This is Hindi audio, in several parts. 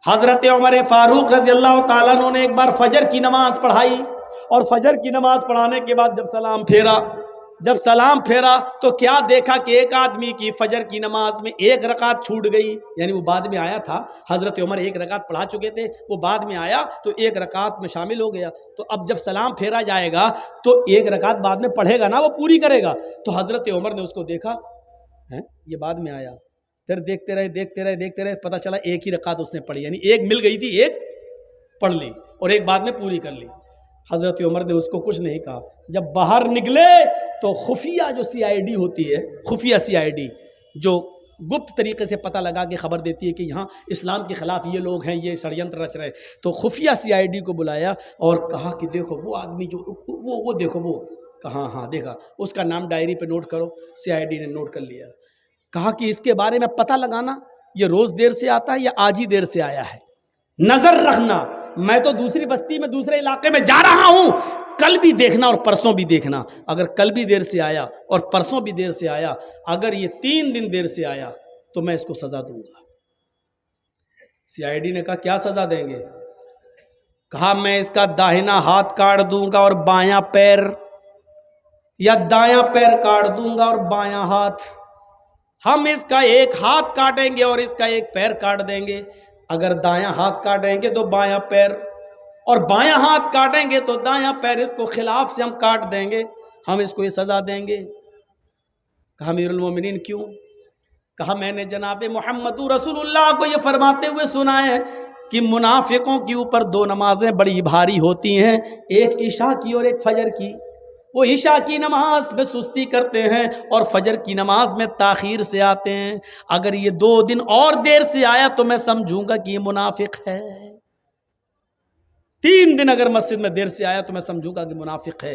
हजरत उमर फारूक रजी अल्लाह ताला अन्हु ने एक बार फजर की नमाज पढ़ाई और फजर की नमाज पढ़ाने के बाद जब सलाम फेरा तो क्या देखा कि एक आदमी की फजर की नमाज में एक रकात छूट गई। यानी वो बाद में आया था, हजरत उमर एक रकात पढ़ा चुके थे, वो बाद में आया तो एक रकात में शामिल हो गया। तो अब जब सलाम फेरा जाएगा तो एक रकात बाद में पढ़ेगा ना, वो पूरी करेगा। तो हजरत उमर ने उसको देखा, है ये बाद में आया, फिर देखते रहे, पता चला एक ही रकात उसने पढ़ी, यानी एक मिल गई थी, एक पढ़ ली और एक बाद में पूरी कर ली। हजरत उमर ने उसको कुछ नहीं कहा। जब बाहर निकले तो खुफिया जो CID होती है, खुफिया CID जो गुप्त तरीके से पता लगा के खबर देती है कि यहाँ इस्लाम के खिलाफ ये लोग हैं, ये षड्यंत्र रच रहे, तो खुफिया CID को बुलाया और कहा कि देखो वो आदमी जो वो देखो, वो कहा, हाँ देखा, उसका नाम डायरी पे नोट करो। CID ने नोट कर लिया। कहा कि इसके बारे में पता लगाना, ये रोज देर से आता है या आज ही देर से आया है, नजर रखना। मैं तो दूसरी बस्ती में, दूसरे इलाके में जा रहा हूं, कल भी देखना और परसों भी देखना। अगर कल भी देर से आया और परसों भी देर से आया, अगर ये 3 दिन देर से आया तो मैं इसको सजा दूंगा। CID ने कहा क्या सजा देंगे? कहा मैं इसका दाहिना हाथ काट दूंगा और बायां पैर, या दायां पैर काट दूंगा और बायां हाथ। हम इसका एक हाथ काटेंगे और इसका एक पैर काट देंगे। अगर दायां हाथ काटेंगे तो बायां पैर, और बायां हाथ काटेंगे तो दायां पैर, इसको खिलाफ से हम काट देंगे, हम इसको ये सजा देंगे। कहा अमीरुल मोमिनीन क्यों? कहा मैंने जनाब मुहम्मदुर रसूलुल्लाह को ये फरमाते हुए सुना है कि मुनाफिकों के ऊपर 2 नमाजें बड़ी भारी होती हैं, एक इशा की और एक फजर की। वो इशा की नमाज में सुस्ती करते हैं और फजर की नमाज में ताखीर से आते हैं। अगर ये 2 दिन और देर से आया तो मैं समझूंगा कि ये मुनाफिक है। 3 दिन अगर मस्जिद में देर से आया तो मैं समझूंगा कि मुनाफिक है।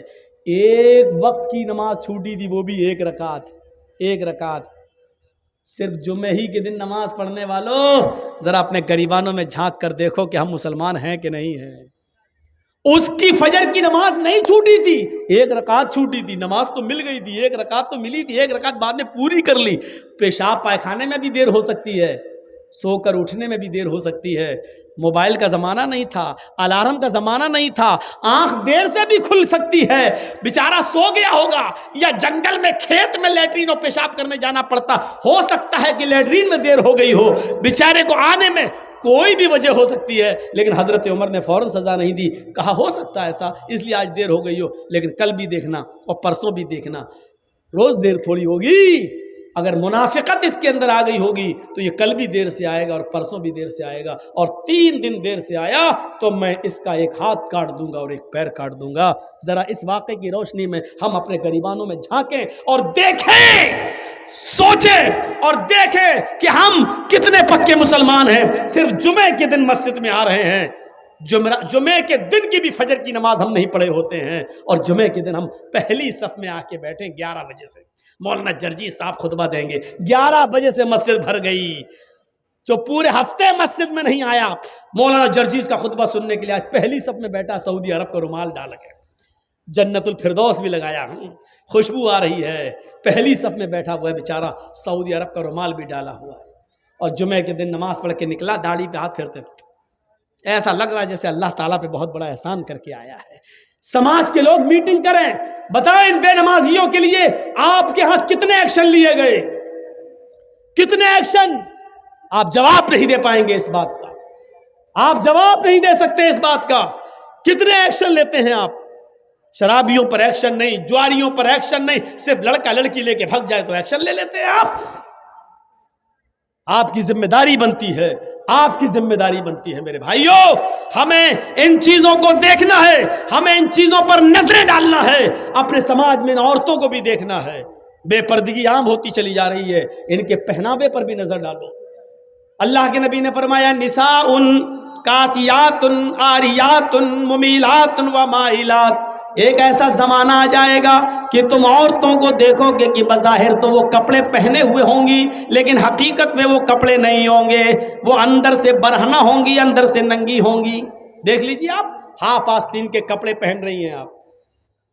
एक वक्त की नमाज छूटी थी, वो भी एक रकात। सिर्फ जुमे ही के दिन नमाज पढ़ने वालों, जरा अपने गरीबानों में झांक कर देखो कि हम मुसलमान हैं कि नहीं हैं। उसकी फजर की नमाज नहीं छूटी थी, एक रकात छूटी थी। नमाज तो मिल गई थी, एक रकात तो मिली थी, एक रकात बाद में पूरी कर ली। पेशाब पायखाने में भी देर हो सकती है, सोकर उठने में भी देर हो सकती है। मोबाइल का ज़माना नहीं था, अलार्म का ज़माना नहीं था, आंख देर से भी खुल सकती है। बेचारा सो गया होगा या जंगल में, खेत में लैट्रीन और पेशाब करने जाना पड़ता, हो सकता है कि लैट्रीन में देर हो गई हो, बेचारे को आने में कोई भी वजह हो सकती है। लेकिन हजरत उमर ने फौरन सजा नहीं दी, कहा हो सकता है ऐसा, इसलिए आज देर हो गई हो, लेकिन कल भी देखना और परसों भी देखना, रोज देर थोड़ी होगी। अगर मुनाफिकत इसके अंदर आ गई होगी तो ये कल भी देर से आएगा और परसों भी देर से आएगा, और 3 दिन देर से आया तो मैं इसका एक हाथ काट दूंगा और एक पैर काट दूंगा। जरा इस वाक़े की रोशनी में हम अपने गरीबानों में झांकें और देखें, सोचें और देखें कि हम कितने पक्के मुसलमान हैं। सिर्फ जुमे के दिन मस्जिद में आ रहे हैं, जुमे के दिन की भी फजर की नमाज हम नहीं पढ़े होते हैं, और जुमे के दिन हम पहली सफ में आके बैठे 11 बजे से। मौलाना जर्जी साहब खुतबा देंगे, 11 बजे से मस्जिद भर गई। जो पूरे हफ्ते मस्जिद में नहीं आया, मौलाना जर्जी का खुतबा सुनने के लिए आज पहली सफ में बैठा, सऊदी अरब का रुमाल डाल के, जन्नतुल फिरदौस भी लगाया, खुशबू आ रही है, पहली सफ में बैठा हुआ है बेचारा, सऊदी अरब का रुमाल भी डाला हुआ है, और जुमे के दिन नमाज पढ़ के निकला, दाढ़ी पे हाथ फेरते, ऐसा लग रहा है जैसे अल्लाह ताला पे बहुत बड़ा एहसान करके आया है। समाज के लोग मीटिंग करें, बताएं इन बेनमाजियों के लिए आपके यहां कितने एक्शन लिए गए, कितने एक्शन। आप जवाब नहीं दे पाएंगे इस बात का, आप जवाब नहीं दे सकते इस बात का, कितने एक्शन लेते हैं आप। शराबियों पर एक्शन नहीं, जुआरियों पर एक्शन नहीं, सिर्फ लड़का लड़की लेके भाग जाए तो एक्शन ले लेते हैं आप। आपकी जिम्मेदारी बनती है, आपकी जिम्मेदारी बनती है मेरे भाइयों, हमें इन चीजों को देखना है, हमें इन चीजों पर नजरें डालना है, अपने समाज में इन औरतों को भी देखना है। बेपर्दगी आम होती चली जा रही है, इनके पहनावे पर भी नजर डालो। अल्लाह के नबी ने फरमाया निसाउन कासियातुन आरियातुन मुमीलातुन व माइलात। एक ऐसा जमाना आ जाएगा कि तुम औरतों को देखोगे कि बज़ाहिर तो वो कपड़े पहने हुए होंगी, लेकिन हकीकत में वो कपड़े नहीं होंगे, वो अंदर से बरहना होंगी, अंदर से नंगी होंगी। देख लीजिए आप, हाफ आस्तीन के कपड़े पहन रही हैं आप,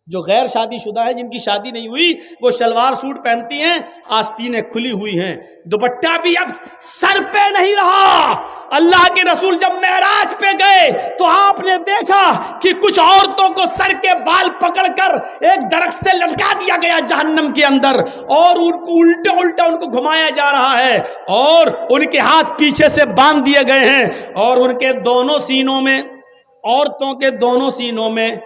जो गैर शादीशुदा है, जिनकी शादी नहीं हुई, वो शलवार सूट पहनती हैं, आस्तीनें खुली हुई हैं, दुपट्टा भी अब सर पे नहीं रहा। अल्लाह के रसूल जब मेराज पे गए तो आपने देखा कि कुछ औरतों को सर के बाल पकड़कर एक दरख्त से लटका दिया गया जहन्नम के अंदर, और उनको उल्टा उल्टा उनको घुमाया जा रहा है, और उनके हाथ पीछे से बांध दिए गए हैं, और उनके दोनों सीनों में, औरतों के दोनों सीनों में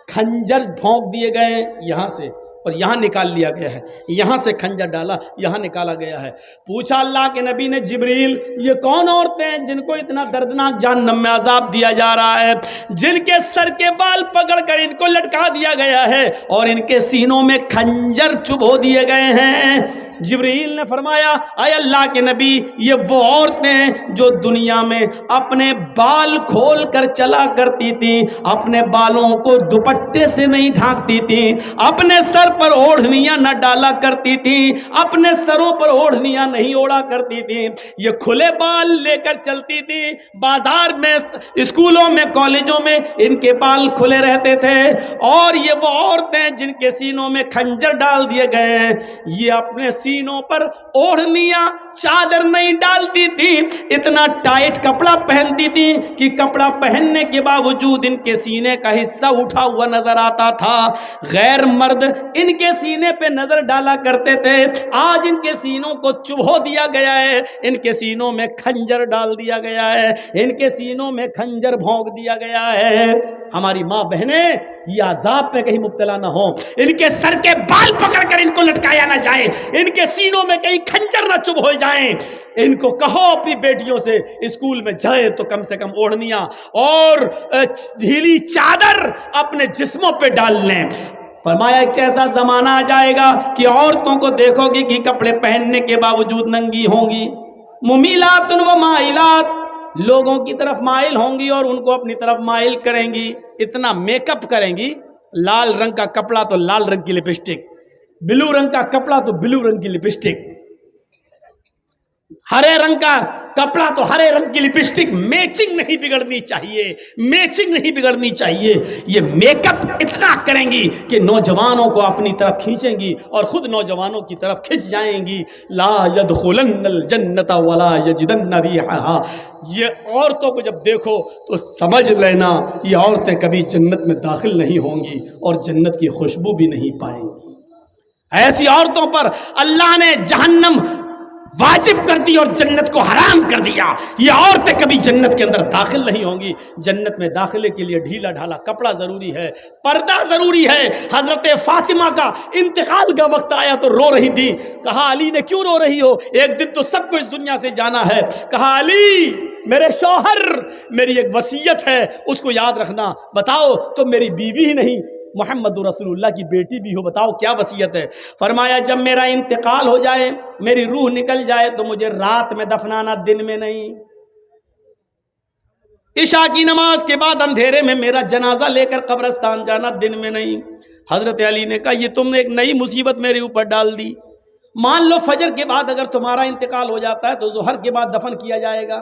खंजर भोंक दिए गए यहां से, और यहां निकाल लिया गया है, यहां से खंजर डाला, यहां निकाला गया है। पूछा अल्लाह के नबी ने, जिब्रील ये कौन औरतें हैं जिनको इतना दर्दनाक जहन्नम में अजाब दिया जा रहा है, जिनके सर के बाल पकड़कर इनको लटका दिया गया है और इनके सीनों में खंजर चुभो दिए गए हैं? जिब्रील ने फरमाया, अय अल्लाह के नबी, ये वो औरतें हैं जो दुनिया में अपने बाल खोल कर चला करती थी, अपने बालों को दुपट्टे से नहीं ढांकती थी, अपने सर पर ओढ़नियां न डाला करती थी, अपने सरों पर ओढ़नियां नहीं ओढ़ा करती थी, ये खुले बाल लेकर चलती थी, बाजार में, स्कूलों में, कॉलेजों में इनके बाल खुले रहते थे। और ये वो औरतें जिनके सीनों में खंजर डाल दिए गए हैं, ये अपने सीनों पर ओढ़नियां, चादर नहीं डालती थी, इतना टाइट कपड़ा पहनती थी कि कपड़ा पहनने के बावजूद इनके सीने का हिस्सा उठा हुआ नजर आता था। गैर मर्द इनके सीने पे नजर डाला करते थे, आज इनके सीनों को चुभो दिया गया है, इनके सीनों में खंजर डाल दिया गया है, इनके सीनों में खंजर भोंक दिया गया है। हमारी माँ बहने ये अजाब पे कहीं मुब्तला ना हो, इनके सर के बाल पकड़कर इनको लटकाया ना जाए, इनके सीनों में कहीं खंजर ना चुभ हो जाएं। इनको कहो अपनी बेटियों से स्कूल में जाए तो कम से कम ओढ़नियां और ढीली चादर अपने जिस्मों पे डाल लें। फरमाया एक ऐसा जमाना आ जाएगा कि औरतों को देखोगी कि कपड़े पहनने के बावजूद नंगी होंगी, मुमीलातुन व माइलात, लोगों की तरफ माइल होंगी और उनको अपनी तरफ माइल करेंगी, इतना मेकअप करेंगी, लाल रंग का कपड़ा तो लाल रंग की लिपस्टिक, ब्लू रंग का कपड़ा तो ब्लू रंग की लिपस्टिक, हरे रंग का कपड़ा तो हरे रंग की लिपस्टिक। मैचिंग नहीं बिगड़नी चाहिए, मैचिंग नहीं बिगड़नी चाहिए। ये मेकअप इतना करेंगी कि नौजवानों को अपनी तरफ खींचेंगी और खुद नौजवानों की तरफ खिंच जाएंगी। ला यदखुलन्नल जन्नता वला यजिदन्न रिहा। ये औरतों को जब देखो तो समझ लेना ये औरतें कभी जन्नत में दाखिल नहीं होंगी और जन्नत की खुशबू भी नहीं पाएंगी। ऐसी औरतों पर अल्लाह ने जहन्नम वाजिब कर दी और जन्नत को हराम कर दिया। ये औरतें कभी जन्नत के अंदर दाखिल नहीं होंगी। जन्नत में दाखिले के लिए ढीला ढाला कपड़ा जरूरी है, पर्दा जरूरी है। हजरत फातिमा का इंतकाल का वक्त आया तो रो रही थी। कहा अली ने क्यों रो रही हो, एक दिन तो सबको इस दुनिया से जाना है। कहा अली मेरे शौहर, मेरी एक वसीयत है उसको याद रखना। बताओ तो मेरी बीवी ही नहीं मोहम्मद रसूलुल्लाह की बेटी भी हो, बताओ क्या वसीयत है। फरमाया जब मेरा इंतकाल हो जाए, मेरी रूह निकल जाए तो मुझे रात में दफनाना, दिन में नहीं। इशा की नमाज के बाद अंधेरे में मेरा जनाजा लेकर कब्रिस्तान जाना, दिन में नहीं। हजरत अली ने कहा ये तुमने एक नई मुसीबत मेरे ऊपर डाल दी। मान लो फजर के बाद अगर तुम्हारा इंतकाल हो जाता है तो जुहर के बाद दफन किया जाएगा,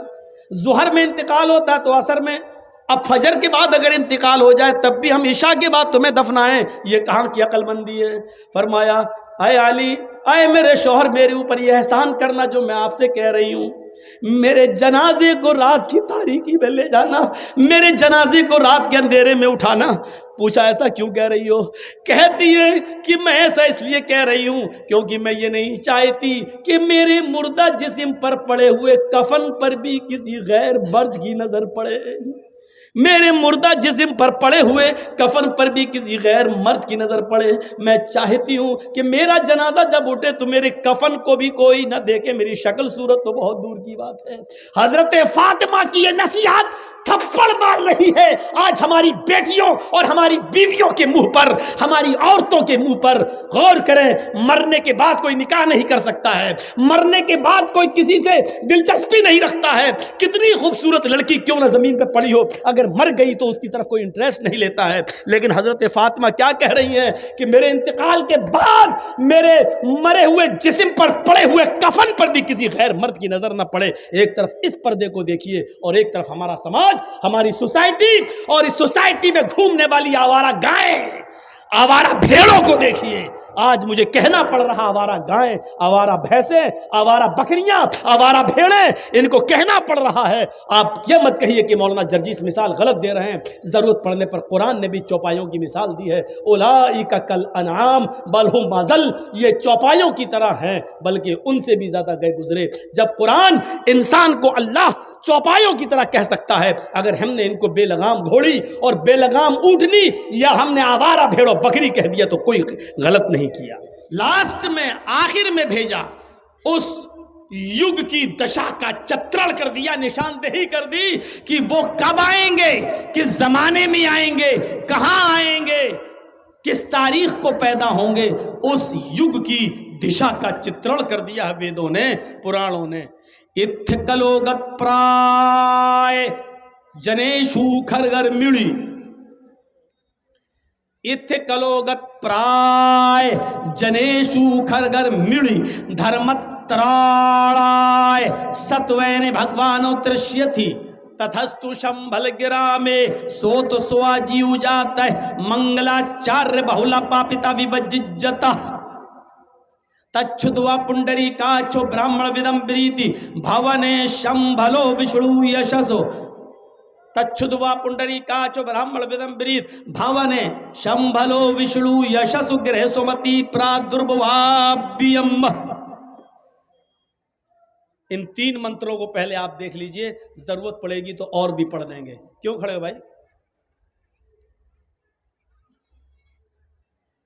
जुहर में इंतकाल होता है तो असर में, अब फजर के बाद अगर इंतकाल हो जाए तब भी हम इशा के बाद तुम्हें दफनाएं, ये कहाँ की अक्लमंदी है। फरमाया अय अली, अय मेरे शौहर, मेरे ऊपर ये एहसान करना जो मैं आपसे कह रही हूँ। मेरे जनाजे को रात की तारीकी में ले जाना, मेरे जनाजे को रात के अंधेरे में उठाना। पूछा ऐसा क्यों कह रही हो? कहती है कि मैं ऐसा इसलिए कह रही हूँ क्योंकि मैं ये नहीं चाहती कि मेरे मुर्दा जिस्म पर पड़े हुए कफन पर भी किसी गैर मर्द की नजर पड़े, मेरे मुर्दा जिस्म पर पड़े हुए कफन पर भी किसी गैर मर्द की नजर पड़े। मैं चाहती हूँ कि मेरा जनाजा जब उठे तो मेरे कफन को भी कोई न देखे, मेरी शक्ल सूरत तो बहुत दूर की बात है। हजरत फातिमा की ये नसीहत थप्पड़ मार रही है आज हमारी बेटियों और हमारी बीवियों के मुंह पर, हमारी औरतों के मुंह पर। गौर करें, मरने के बाद कोई निकाह नहीं कर सकता है, मरने के बाद कोई किसी से दिलचस्पी नहीं रखता है। कितनी खूबसूरत लड़की क्यों ना जमीन पर पड़ी हो, अगर मर गई तो उसकी तरफ कोई इंटरेस्ट नहीं लेता है। लेकिन हजरत फातिमा क्या कह रही हैं कि मेरे इंतकाल के बाद मेरे मरे हुए जिस्म पर पड़े हुए कफन पर भी किसी गैर मर्द की नजर ना पड़े। एक तरफ इस पर्दे को देखिए और एक तरफ हमारा समाज, हमारी सोसाइटी, और इस सोसाइटी में घूमने वाली आवारा गायें, आवारा भेड़ों को देखिए, आज मुझे कहना पड़ रहा, आवारा गायें, आवारा भैंसें, आवारा बकरियां, आवारा भेड़ें, इनको कहना पड़ रहा है। आप ये मत कहिए कि मौलाना जर्जीस मिसाल गलत दे रहे हैं। जरूरत पड़ने पर कुरान ने भी चौपाइयों की मिसाल दी है। उलाइका कल अनआम बल हुम अज़ल, ये चौपाइयों की तरह हैं, बल्कि उनसे भी ज्यादा गए गुजरे। जब कुरान इंसान को अल्लाह चौपाइयों की तरह कह सकता है, अगर हमने इनको बेलगाम घोड़ी और बेलगाम ऊँटनी या हमने आवारा भेड़ो बकरी कह दिया तो कोई गलत नहीं किया। लास्ट में, आखिर में भेजा, उस युग की दशा का चित्रण कर दिया, निशानदेही कर दी कि वो कब आएंगे, किस जमाने में आएंगे, कहां आएंगे, किस तारीख को पैदा होंगे। उस युग की दिशा का चित्रण कर दिया है वेदों ने, पुराणों ने। इत्थ कलोगत प्राय जनेशु खरगर मिड़ी, इत्थ कलोगत प्राय जनेशु खरगर मिड़ी, धर्मत्राणाय सत्वैन भगवानो तृष्यति, तथस्तु शंभल गिरा में सोत स्वाजीव जाता है, मंगलाचार्य बहुला पापिता विभजिज्जता, तच्छुद्वा पुंडरी काचो ब्राह्मण विदम प्रीति, भवने शंभलो विष्णु यशसो, तच्छुद्वा पुंडरी काचो ब्राह्मण विदम प्रीत, भवने शंभलो विष्णु यशसु गृह सुमति प्रादुर्भवाभ्यम। इन 3 मंत्रों को पहले आप देख लीजिए, जरूरत पड़ेगी तो और भी पढ़ देंगे। क्यों खड़े हो भाई?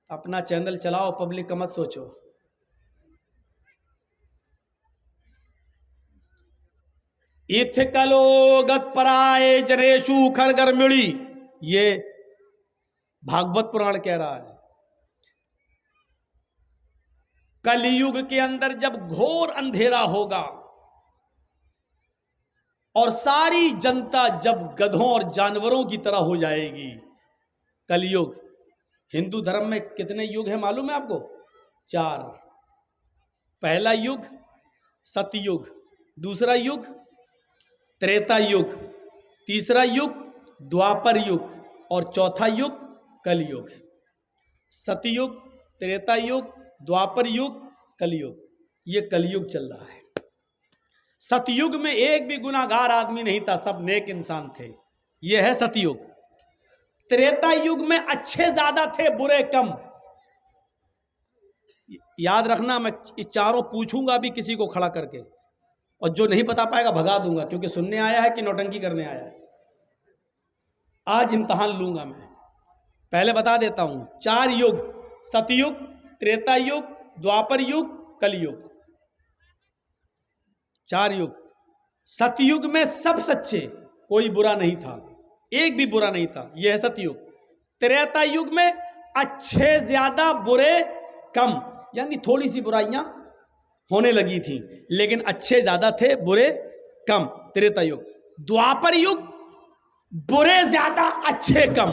अपना चैनल चलाओ, पब्लिक का मत सोचो। इथ कलोगत पराए जनेशु खरगर मिड़ी, ये भागवत पुराण कह रहा है। कलयुग के अंदर जब घोर अंधेरा होगा और सारी जनता जब गधों और जानवरों की तरह हो जाएगी, कलयुग। हिंदू धर्म में कितने युग है मालूम है आपको? 4। पहला युग सतयुग, दूसरा युग त्रेता युग, तीसरा युग द्वापर युग और चौथा युग कलयुग। सतयुग, त्रेता युग, द्वापर युग, कलयुग, ये कलयुग चल रहा है। सतयुग में एक भी गुनाहगार आदमी नहीं था, सब नेक इंसान थे, ये है सतयुग। त्रेता युग में अच्छे ज्यादा थे, बुरे कम। याद रखना, मैं चारों पूछूंगा भी किसी को खड़ा करके, और जो नहीं बता पाएगा भगा दूंगा, क्योंकि सुनने आया है कि नौटंकी करने आया है। आज इम्तहान लूंगा मैं। पहले बता देता हूं, 4 युग, सतयुग, त्रेता युग, द्वापर युग, कलयुग, 4 युग। सतयुग में सब सच्चे, कोई बुरा नहीं था, एक भी बुरा नहीं था, यह है सतयुग। त्रेता युग में अच्छे ज्यादा बुरे कम, यानी थोड़ी सी बुराइयां होने लगी थी, लेकिन अच्छे ज्यादा थे, बुरे कम, त्रेता युग। द्वापर युग बुरे ज्यादा अच्छे कम,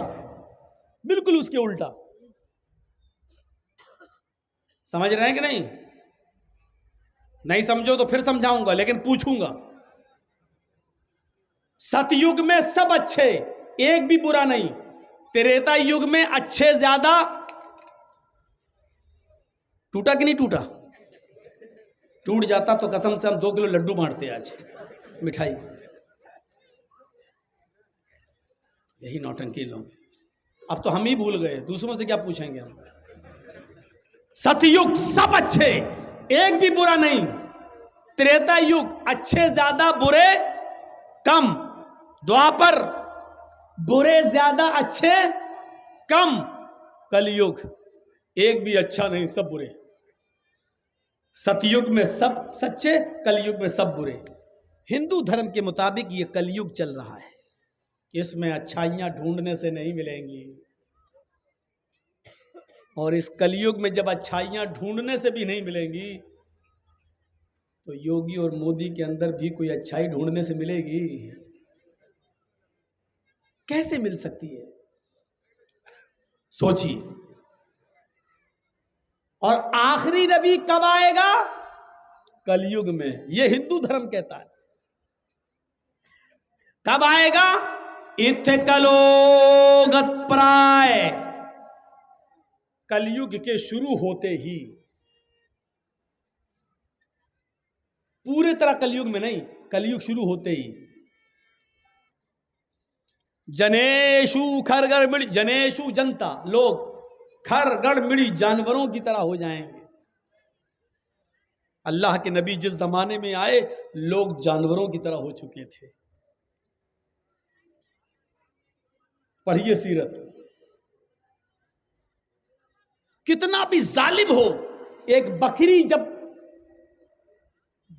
बिल्कुल उसके उल्टा। समझ रहे हैं कि नहीं? नहीं समझो तो फिर समझाऊंगा, लेकिन पूछूंगा। सतयुग में सब अच्छे, एक भी बुरा नहीं। त्रेता युग में अच्छे ज्यादा, टूटा कि नहीं टूटा? टूट जाता तो कसम से हम 2 किलो लड्डू बांटते आज, मिठाई। यही नौटंकी लोग, अब तो हम ही भूल गए, दूसरों से क्या पूछेंगे हम। सतयुग सब अच्छे, एक भी बुरा नहीं। त्रेता युग अच्छे ज्यादा बुरे कम। द्वापर बुरे ज्यादा अच्छे कम। कलयुग एक भी अच्छा नहीं, सब बुरे। सतयुग में सब सच्चे, कलयुग में सब बुरे। हिंदू धर्म के मुताबिक ये कलयुग चल रहा है, इसमें अच्छाइयां ढूंढने से नहीं मिलेंगी। और इस कलयुग में जब अच्छाइयां ढूंढने से भी नहीं मिलेंगी, तो योगी और मोदी के अंदर भी कोई अच्छाई ढूंढने से मिलेगी? कैसे मिल सकती है? सोचिए। और आखिरी नबी कब आएगा? कलयुग में, यह हिंदू धर्म कहता है। कब आएगा? इत्थ कलोगत प्राय, कलयुग के शुरू होते ही, पूरे तरह कलयुग में नहीं, कलयुग शुरू होते ही, जनेशु खरगड़ मिड़ी, जनेशु जनता, लोग खरगड़ मिड़ी जानवरों की तरह हो जाएंगे। अल्लाह के नबी जिस जमाने में आए लोग जानवरों की तरह हो चुके थे। पढ़िए सीरत। कितना भी जालिम हो, एक बकरी जब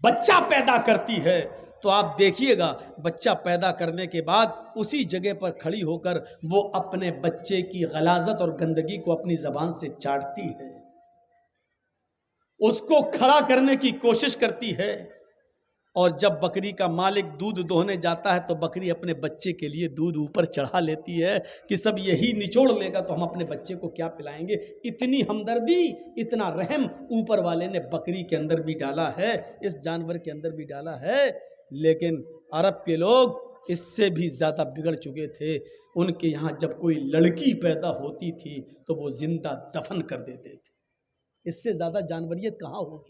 बच्चा पैदा करती है तो आप देखिएगा, बच्चा पैदा करने के बाद उसी जगह पर खड़ी होकर वो अपने बच्चे की गलाजत और गंदगी को अपनी जबान से चाटती है, उसको खड़ा करने की कोशिश करती है। और जब बकरी का मालिक दूध दोहने जाता है तो बकरी अपने बच्चे के लिए दूध ऊपर चढ़ा लेती है कि सब यही निचोड़ लेगा तो हम अपने बच्चे को क्या पिलाएंगे। इतनी हमदर्दी, इतना रहम ऊपर वाले ने बकरी के अंदर भी डाला है, इस जानवर के अंदर भी डाला है। लेकिन अरब के लोग इससे भी ज़्यादा बिगड़ चुके थे। उनके यहाँ जब कोई लड़की पैदा होती थी तो वो जिंदा दफन कर देते थे। इससे ज़्यादा जानवरियत कहाँ होगी,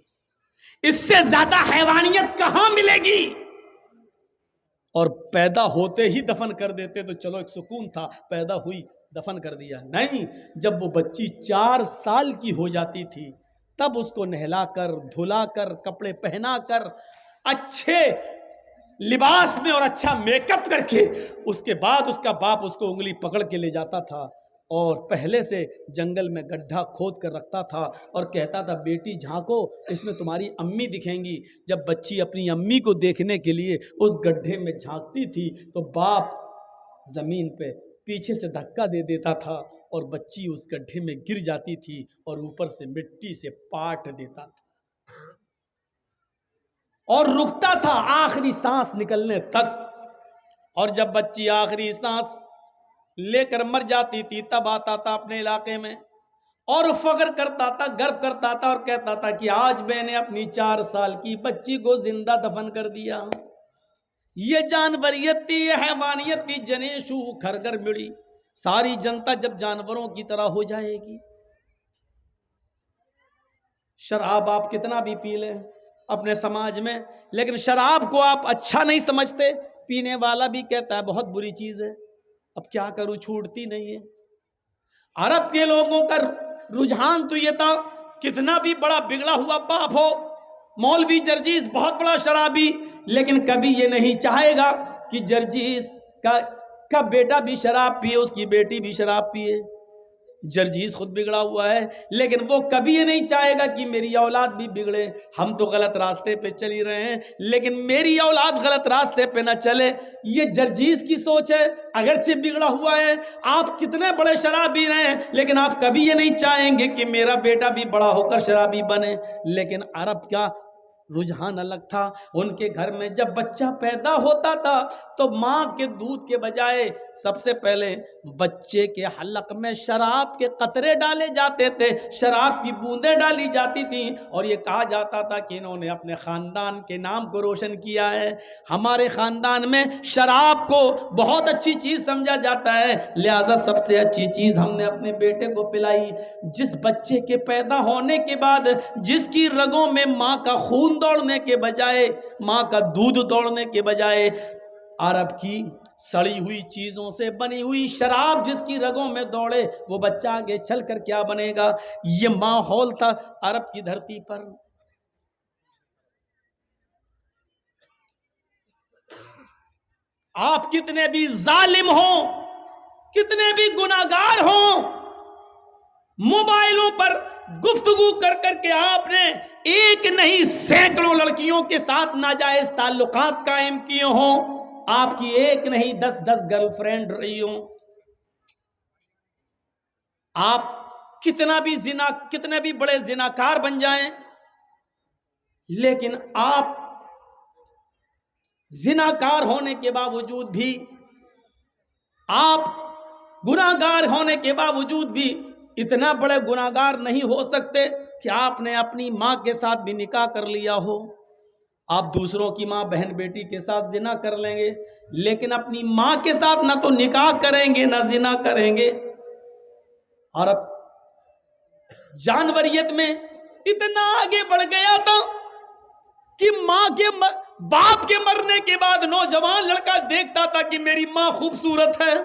इससे ज्यादा हैवानियत कहां मिलेगी। और पैदा होते ही दफन कर देते तो चलो एक सुकून था, पैदा हुई दफन कर दिया। नहीं, जब वो बच्ची 4 साल की हो जाती थी तब उसको नहलाकर, धुलाकर, कपड़े पहनाकर, अच्छे लिबास में और अच्छा मेकअप करके उसके बाद उसका बाप उसको उंगली पकड़ के ले जाता था और पहले से जंगल में गड्ढा खोद कर रखता था और कहता था बेटी झांको, इसमें तुम्हारी अम्मी दिखेंगी। जब बच्ची अपनी अम्मी को देखने के लिए उस गड्ढे में झांकती थी तो बाप जमीन पे पीछे से धक्का दे देता था और बच्ची उस गड्ढे में गिर जाती थी और ऊपर से मिट्टी से पाट देता था और रुकता था आखिरी सांस निकलने तक। और जब बच्ची आखिरी सांस लेकर मर जाती थी तब आता था अपने इलाके में और फख्र करता था, गर्व करता था और कहता था कि आज मैंने अपनी 4 साल की बच्ची को जिंदा दफन कर दिया। ये जानवरियत थी, ये हैवानियत थी। जनेशु खरगर मिड़ी, सारी जनता जब जानवरों की तरह हो जाएगी। शराब आप कितना भी पी लें अपने समाज में, लेकिन शराब को आप अच्छा नहीं समझते, पीने वाला भी कहता है बहुत बुरी चीज है। अब क्या करूं, छूटती नहीं है। अरब के लोगों का रुझान तो ये था, कितना भी बड़ा बिगड़ा हुआ बाप हो, मौलवी जर्जीस बहुत बड़ा शराबी, लेकिन कभी ये नहीं चाहेगा कि जर्जीस का बेटा भी शराब पिए, उसकी बेटी भी शराब पिए। जर्जीस खुद बिगड़ा हुआ है, लेकिन वो कभी ये नहीं चाहेगा कि मेरी औलाद भी बिगड़े। हम तो गलत रास्ते पे चल ही रहे हैं, लेकिन मेरी औलाद गलत रास्ते पे ना चले, ये जर्जीस की सोच है। अगरचे बिगड़ा हुआ है, आप कितने बड़े शराबी रहे हैं, लेकिन आप कभी ये नहीं चाहेंगे कि मेरा बेटा भी बड़ा होकर शराबी बने। लेकिन अरब का रुझान अलग था। उनके घर में जब बच्चा पैदा होता था तो माँ के दूध के बजाय सबसे पहले बच्चे के हलक में शराब के कतरे डाले जाते थे, शराब की बूंदें डाली जाती थी और ये कहा जाता था कि इन्होंने अपने ख़ानदान के नाम को रोशन किया है। हमारे ख़ानदान में शराब को बहुत अच्छी चीज़ समझा जाता है, लिहाजा सबसे अच्छी चीज़ हमने अपने बेटे को पिलाई। जिस बच्चे के पैदा होने के बाद जिसकी रगों में माँ का खून दौड़ने के बजाय, माँ का दूध दौड़ने के बजाय अरब की सड़ी हुई चीजों से बनी हुई शराब जिसकी रगों में दौड़े, वो बच्चा आगे चलकर क्या बनेगा। ये माहौल था अरब की धरती पर। आप कितने भी जालिम हो, कितने भी गुनाहगार हो, मोबाइलों पर गुफ्तगू कर करके आपने एक नहीं सैकड़ों लड़कियों के साथ नाजायज ताल्लुकात कायम किए हों, आपकी एक नहीं 10-10 गर्लफ्रेंड रही हो, आप कितना भी जिना, कितने भी बड़े जिनाकार बन जाएं, लेकिन आप जिनाकार होने के बावजूद भी, आप गुनाहगार होने के बावजूद भी इतना बड़े गुनाहगार नहीं हो सकते कि आपने अपनी माँ के साथ भी निकाह कर लिया हो। आप दूसरों की माँ, बहन, बेटी के साथ जिना कर लेंगे, लेकिन अपनी माँ के साथ ना तो निकाह करेंगे ना जिना करेंगे। अरब जानवरियत में इतना आगे बढ़ गया था कि बाप के मरने के बाद नौजवान लड़का देखता था कि मेरी मां खूबसूरत है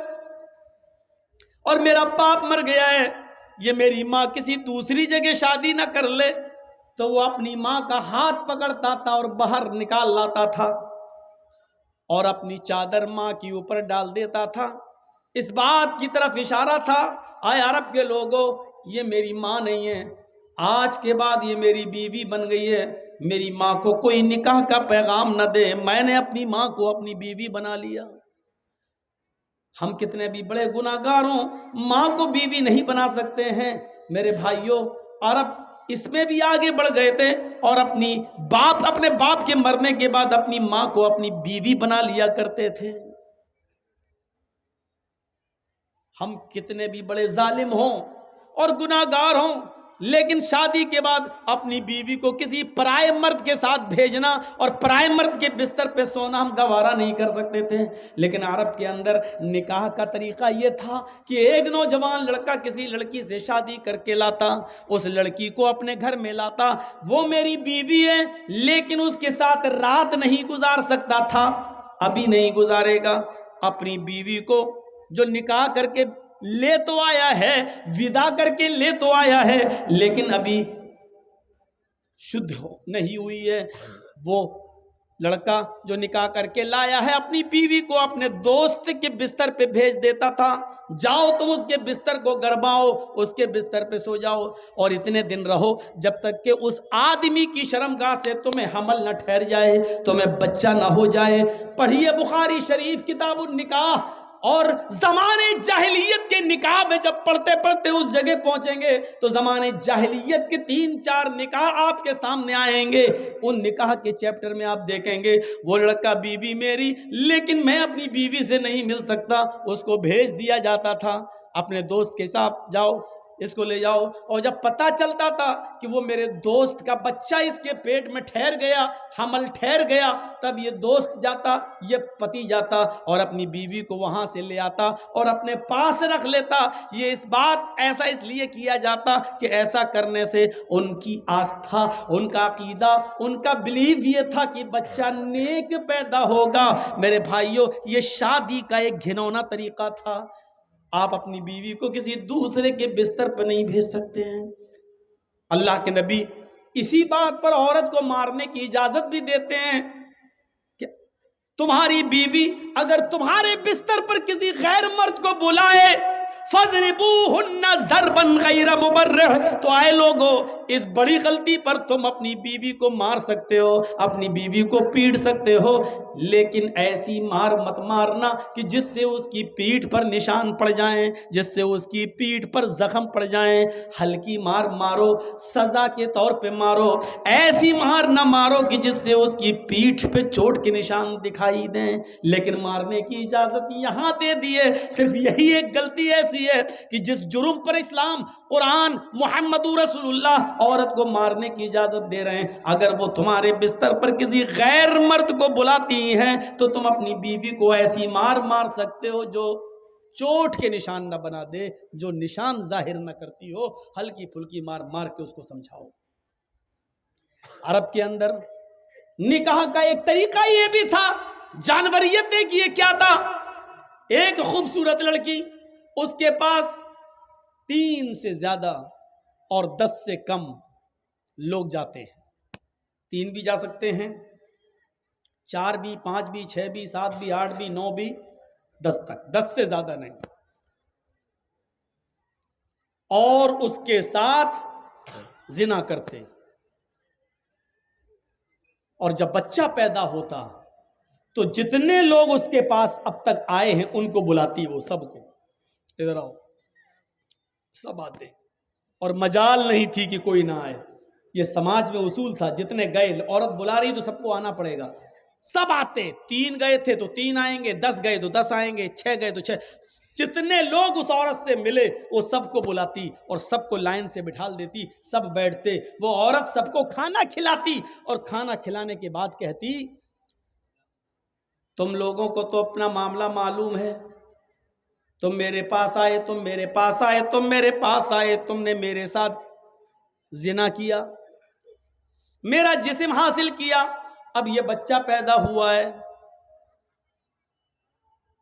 और मेरा बाप मर गया है, ये मेरी मां किसी दूसरी जगह शादी ना कर ले, तो वो अपनी मां का हाथ पकड़ता था और बाहर निकाल लाता था और अपनी चादर मां के ऊपर डाल देता था। इस बात की तरफ इशारा था, आए अरब के लोगों, ये मेरी मां नहीं है, आज के बाद ये मेरी बीवी बन गई है, मेरी मां को कोई निकाह का पैगाम न दे, मैंने अपनी मां को अपनी बीवी बना लिया। हम कितने भी बड़े गुनाहगार हों, मां को बीवी नहीं बना सकते हैं। मेरे भाइयों, अरब इसमें भी आगे बढ़ गए थे और अपने बाप के मरने के बाद अपनी मां को अपनी बीवी बना लिया करते थे। हम कितने भी बड़े जालिम हों और गुनाहगार हों, लेकिन शादी के बाद अपनी बीवी को किसी पराये मर्द के साथ भेजना और पराये मर्द के बिस्तर पे सोना हम गवारा नहीं कर सकते थे। लेकिन अरब के अंदर निकाह का तरीका ये था कि एक नौजवान लड़का किसी लड़की से शादी करके लाता, उस लड़की को अपने घर में लाता, वो मेरी बीवी है लेकिन उसके साथ रात नहीं गुजार सकता था, अभी नहीं गुजारेगा। अपनी बीवी को जो निकाह करके ले तो आया है, विदा करके ले तो आया है, लेकिन अभी शुद्ध नहीं हुई है, वो लड़का जो निकाह करके लाया है अपनी बीवी को अपने दोस्त के बिस्तर पे भेज देता था, जाओ तुम उसके बिस्तर को गरबाओ, उसके बिस्तर पे सो जाओ और इतने दिन रहो जब तक कि उस आदमी की शर्मगाह से तुम्हें हमल न ठहर जाए, तुम्हें बच्चा न हो जाए। पढ़िए बुखारी शरीफ किताबुन निकाह, और ज़माने जाहिलियत के निकाह में जब पढ़ते पढ़ते उस जगह पहुंचेंगे तो ज़माने जाहिलियत के 3-4 निकाह आपके सामने आएंगे। उन निकाह के चैप्टर में आप देखेंगे वो लड़का बीवी मेरी, लेकिन मैं अपनी बीवी से नहीं मिल सकता, उसको भेज दिया जाता था अपने दोस्त के साथ, जाओ इसको ले जाओ। और जब पता चलता था कि वो मेरे दोस्त का बच्चा इसके पेट में ठहर गया, हमल ठहर गया, तब ये दोस्त जाता, ये पति जाता और अपनी बीवी को वहाँ से ले आता और अपने पास रख लेता। ये इस बात ऐसा इसलिए किया जाता कि ऐसा करने से उनकी आस्था, उनका अकीदा, उनका बिलीव ये था कि बच्चा नेक पैदा होगा। मेरे भाइयों, ये शादी का एक घिनौना तरीका था। आप अपनी बीवी को किसी दूसरे के बिस्तर पर नहीं भेज सकते हैं। अल्लाह के नबी इसी बात पर औरत को मारने की इजाजत भी देते हैं कि तुम्हारी बीवी अगर तुम्हारे बिस्तर पर किसी गैर मर्द को बुलाए, फज़रिबूहुन्ना ज़रबन गैर मुबर्रिह, तो आए लोगों, इस बड़ी गलती पर तुम अपनी बीवी को मार सकते हो, अपनी बीवी को पीट सकते हो, लेकिन ऐसी मार मत मारना कि जिससे उसकी पीठ पर निशान पड़ जाएं, जिससे उसकी पीठ पर जख्म पड़ जाएं। हल्की मार मारो, सजा के तौर पे मारो, ऐसी मार ना मारो कि जिससे उसकी पीठ पे चोट के निशान दिखाई दें। लेकिन मारने की इजाजत यहां दे दी है। सिर्फ यही एक गलती ऐसी है कि जिस जुर्म पर इस्लाम, कुरान, मुहम्मदुर रसूलुल्लाह औरत को मारने की इजाजत दे रहे हैं, अगर वो तुम्हारे बिस्तर पर किसी गैर मर्द को बुलाती हैं तो तुम अपनी बीवी को ऐसी मार मार सकते हो जो चोट के निशान न बना दे, जो निशान जाहिर न करती हो। हल्की फुल्की मार मार के उसको समझाओ। अरब के अंदर निकाह का एक तरीका ये भी था, जानवरियत ने कि ये क्या था, एक खूबसूरत लड़की, उसके पास 3 से ज्यादा और 10 से कम लोग जाते हैं। 3 भी जा सकते हैं, 4 भी, 5 भी, 6 भी, 7 भी, 8 भी, 9 भी, 10 तक, 10 से ज्यादा नहीं। और उसके साथ जिना करते, और जब बच्चा पैदा होता तो जितने लोग उसके पास अब तक आए हैं उनको बुलाती, वो सबको, इधर आओ, सब आते, और मजाल नहीं थी कि कोई ना आए। ये समाज में उसूल था, जितने गए, औरत बुला रही तो सबको आना पड़ेगा, सब आते। 3 गए थे तो 3 आएंगे, 10 गए तो 10 आएंगे, 6 गए तो 6, जितने लोग उस औरत से मिले वो सबको बुलाती और सबको लाइन से बिठा देती, सब बैठते, वो औरत सबको खाना खिलाती और खाना खिलाने के बाद कहती, तुम लोगों को तो अपना मामला मालूम है, तुम मेरे पास आए, तुम मेरे पास आए, तुम मेरे पास आए, तुमने मेरे साथ जिना किया, मेरा जिस्म हासिल किया, अब ये बच्चा पैदा हुआ है।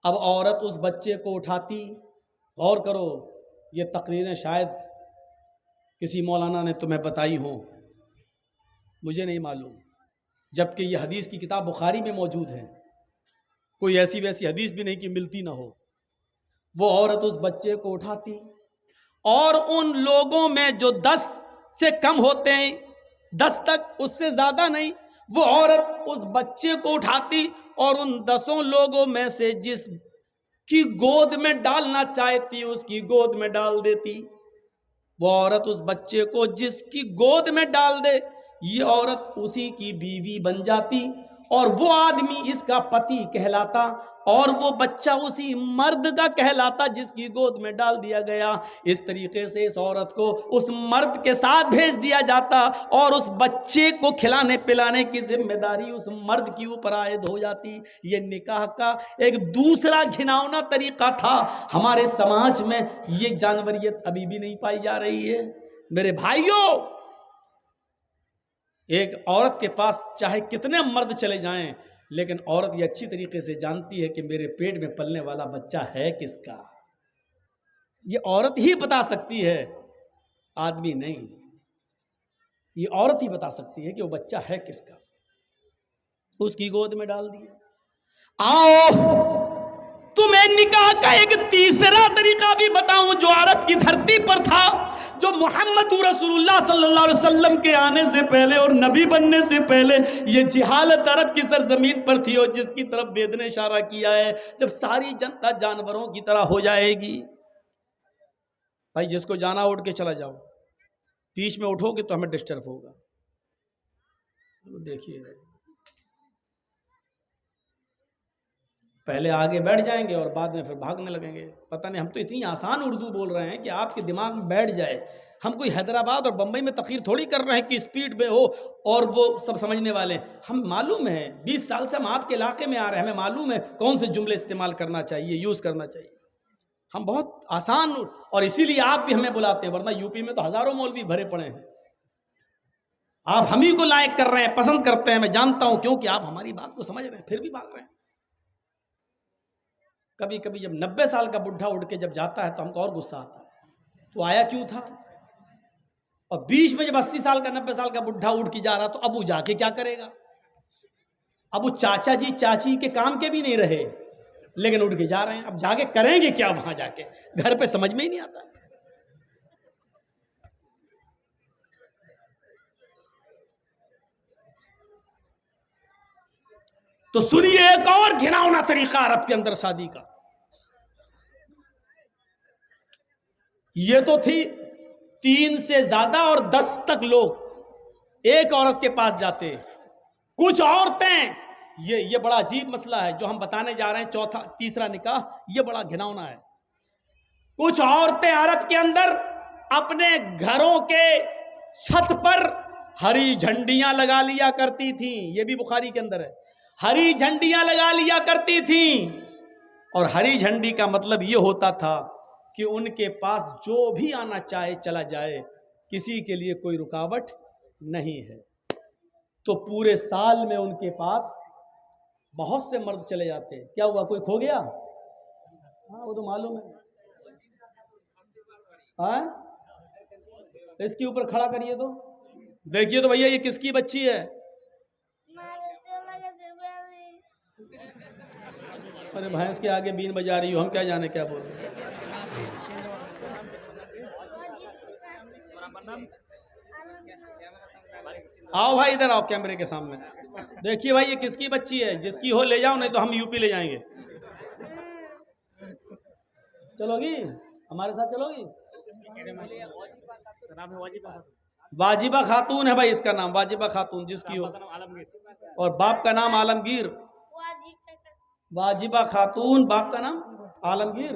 अब औरत उस बच्चे को उठाती, गौर करो, ये तकरीरें शायद किसी मौलाना ने तुम्हें बताई हो, मुझे नहीं मालूम, जबकि ये हदीस की किताब बुखारी में मौजूद है। कोई ऐसी वैसी हदीस भी नहीं कि मिलती ना हो। वो औरत उस बच्चे को उठाती और उन लोगों में जो 10 से कम होते हैं, 10 तक, उससे ज्यादा नहीं, वो औरत उस बच्चे को उठाती और उन 10 लोगों में से जिस की गोद में डालना चाहती उसकी गोद में डाल देती। वो औरत उस बच्चे को जिसकी गोद में डाल दे, ये औरत उसी की बीवी बन जाती और वो आदमी इसका पति कहलाता और वो बच्चा उसी मर्द का कहलाता जिसकी गोद में डाल दिया गया। इस तरीके से इस औरत को उस मर्द के साथ भेज दिया जाता और उस बच्चे को खिलाने पिलाने की जिम्मेदारी उस मर्द की ऊपर आयद हो जाती। ये निकाह का एक दूसरा घिनौना तरीका था। हमारे समाज में ये जानवरियत अभी भी नहीं पाई जा रही है। मेरे भाइयों, एक औरत के पास चाहे कितने मर्द चले जाएं, लेकिन औरत ये अच्छी तरीके से जानती है कि मेरे पेट में पलने वाला बच्चा है किसका। ये औरत ही बता सकती है, आदमी नहीं। ये औरत ही बता सकती है कि वो बच्चा है किसका। उसकी गोद में डाल दिया। आओ तुम्हें निकाह का एक तीसरा तरीका भी बताऊं जो अरब की धरती पर था, जो मोहम्मद रसूलुल्लाह सल्लल्लाहु अलैहि वसल्लम के आने से पहले और नबी बनने से पहले ये जिहालत अरब की सरजमीन पर थी और जिसकी तरफ वेद ने इशारा किया है। जब सारी जनता जानवरों की तरह हो जाएगी, भाई जिसको जाना उठ के चला जाओ, बीच में उठोगे तो हमें डिस्टर्ब होगा। देखिए, पहले आगे बैठ जाएंगे और बाद में फिर भागने लगेंगे। पता नहीं, हम तो इतनी आसान उर्दू बोल रहे हैं कि आपके दिमाग में बैठ जाए। हम कोई हैदराबाद और बंबई में तकरीर थोड़ी कर रहे हैं कि स्पीड में हो और वो सब समझने वाले। हम मालूम है 20 साल से हम आपके इलाके में आ रहे हैं, हमें मालूम है कौन से जुमले इस्तेमाल करना चाहिए, यूज़ करना चाहिए। हम बहुत आसान, और इसीलिए आप भी हमें बुलाते हैं, वरना यूपी में तो हज़ारों मौलवी भरे पड़े हैं। आप हम ही को लायक कर रहे हैं, पसंद करते हैं, मैं जानता हूँ, क्योंकि आप हमारी बात को समझ रहे हैं, फिर भी भाग रहे हैं। कभी कभी जब 90 साल का बुढ़ा उड़ के जब जाता है तो हमको और गुस्सा आता है, तो आया क्यों था। और बीच में जब 80 साल का 90 साल का बुढ़ा उड़ के जा रहा तो अब वो जाके क्या करेगा। अब वो चाचा जी चाची के काम के भी नहीं रहे, लेकिन उड़ के जा रहे हैं। अब जाके करेंगे क्या वहां जाके, घर पे समझ में ही नहीं आता। तो सुनिए एक और घिनौना तरीका अरब के अंदर शादी का। ये तो थी 3 से ज्यादा और 10 तक लोग एक औरत के पास जाते। कुछ औरतें, ये बड़ा अजीब मसला है जो हम बताने जा रहे हैं, तीसरा निकाह, ये बड़ा घिनौना है। कुछ औरतें अरब के अंदर अपने घरों के छत पर हरी झंडियां लगा लिया करती थी। ये भी बुखारी के अंदर है। हरी झंडियां लगा लिया करती थी, और हरी झंडी का मतलब यह होता था कि उनके पास जो भी आना चाहे चला जाए, किसी के लिए कोई रुकावट नहीं है। तो पूरे साल में उनके पास बहुत से मर्द चले जाते। क्या हुआ, कोई खो गया? हाँ, वो तो मालूम है। हाँ, इसके ऊपर खड़ा करिए तो देखिए तो भैया ये किसकी बच्ची है। अरे भैंस के आगे बीन बजा रही हो, हम क्या जाने क्या बोल रहे हैं। आओ भाई इधर आओ, कैमरे के सामने देखिए भाई ये किसकी बच्ची है। जिसकी हो ले जाओ, नहीं तो हम यूपी ले जाएंगे। चलोगी हमारे साथ, चलोगी? वाजिबा खातून है भाई इसका नाम, वाजिबा खातून जिसकी हो, और बाप का नाम आलमगीर। वाजिबा खातून, बाप का नाम आलमगीर।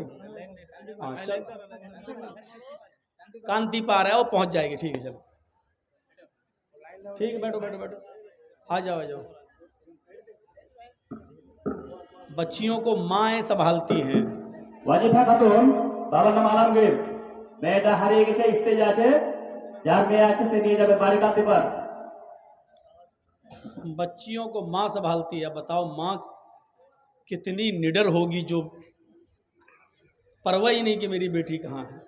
हाँ चल, कांति पार है, वो पहुंच जाएगी। ठीक है चलो, ठीक है, बैठो बैठो बैठो, आ जाओ आ जाओ। बच्चियों को माएँ संभालती हैं। वाजिबा खातून, बाबा नाम आलमगीर। मेয়েটা হারিয়ে গেছে, স্টেজে আছে, जान में अच्छे से नहीं जाए बारी का पर बच्चियों को माँ संभालती है, बताओ माँ कितनी निडर होगी जो परवाह ही नहीं कि मेरी बेटी कहाँ है।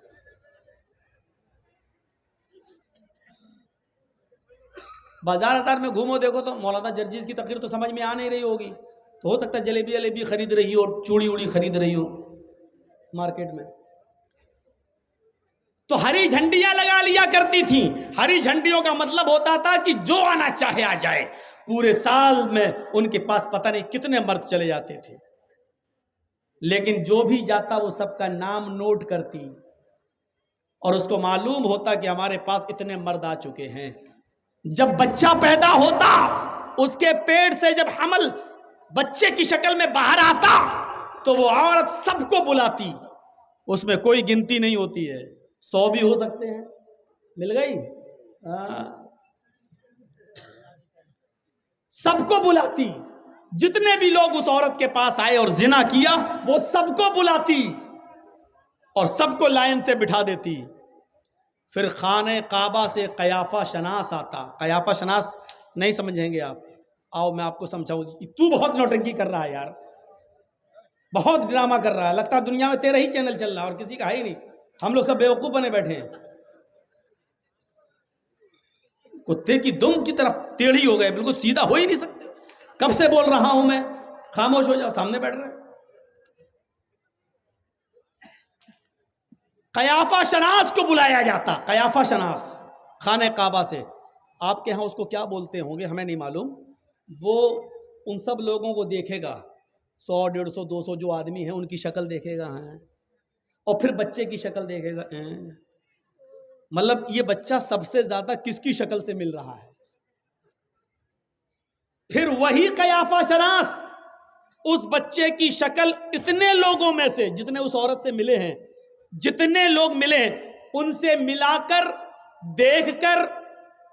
बाजार अतार में घूमो देखो तो मौलाना जर्जीज की तकरीर तो समझ में आ नहीं रही होगी, तो हो सकता है जलेबी जलेबी खरीद रही हो, चूड़ी उड़ी खरीद रही हो मार्केट में। तो हरी झंडियां लगा लिया करती थी। हरी झंडियों का मतलब होता था कि जो आना चाहे आ जाए। पूरे साल में उनके पास पता नहीं कितने मर्द चले जाते थे, लेकिन जो भी जाता वो सबका नाम नोट करती और उसको मालूम होता कि हमारे पास इतने मर्द आ चुके हैं। जब बच्चा पैदा होता, उसके पेट से जब हमल बच्चे की शक्ल में बाहर आता, तो वो औरत सबको बुलाती। उसमें कोई गिनती नहीं होती है, 100 भी हो सकते हैं। मिल गई? सबको बुलाती। जितने भी लोग उस औरत के पास आए और जिना किया, वो सबको बुलाती और सबको लाइन से बिठा देती। फिर खाने काबा से कयाफा शनास आता। कयाफा शनास नहीं समझेंगे आप, आओ मैं आपको समझाऊं। तू बहुत नौटंकी कर रहा है यार, बहुत ड्रामा कर रहा है, लगता है दुनिया में तेरा ही चैनल चल रहा है और किसी का है ही नहीं। हम लोग सब बेवकूफ बने बैठे हैं, कुत्ते की दुम की तरफ टेढ़ी हो गए, बिल्कुल सीधा हो ही नहीं सकते। कब से बोल रहा हूं मैं, खामोश हो जाओ, सामने बैठ रहे। कयाफा शनास को बुलाया जाता, कयाफा शनास खाने काबा से। आपके यहां उसको क्या बोलते होंगे हमें नहीं मालूम। वो उन सब लोगों को देखेगा, 100 150 200 जो आदमी हैं उनकी शक्ल देखेगा हैं, और फिर बच्चे की शक्ल देखेगा। मतलब ये बच्चा सबसे ज्यादा किसकी शक्ल से मिल रहा है। फिर वही कयाफा शनास उस बच्चे की शक्ल इतने लोगों में से, जितने उस औरत से मिले हैं, जितने लोग मिले उनसे मिलाकर देखकर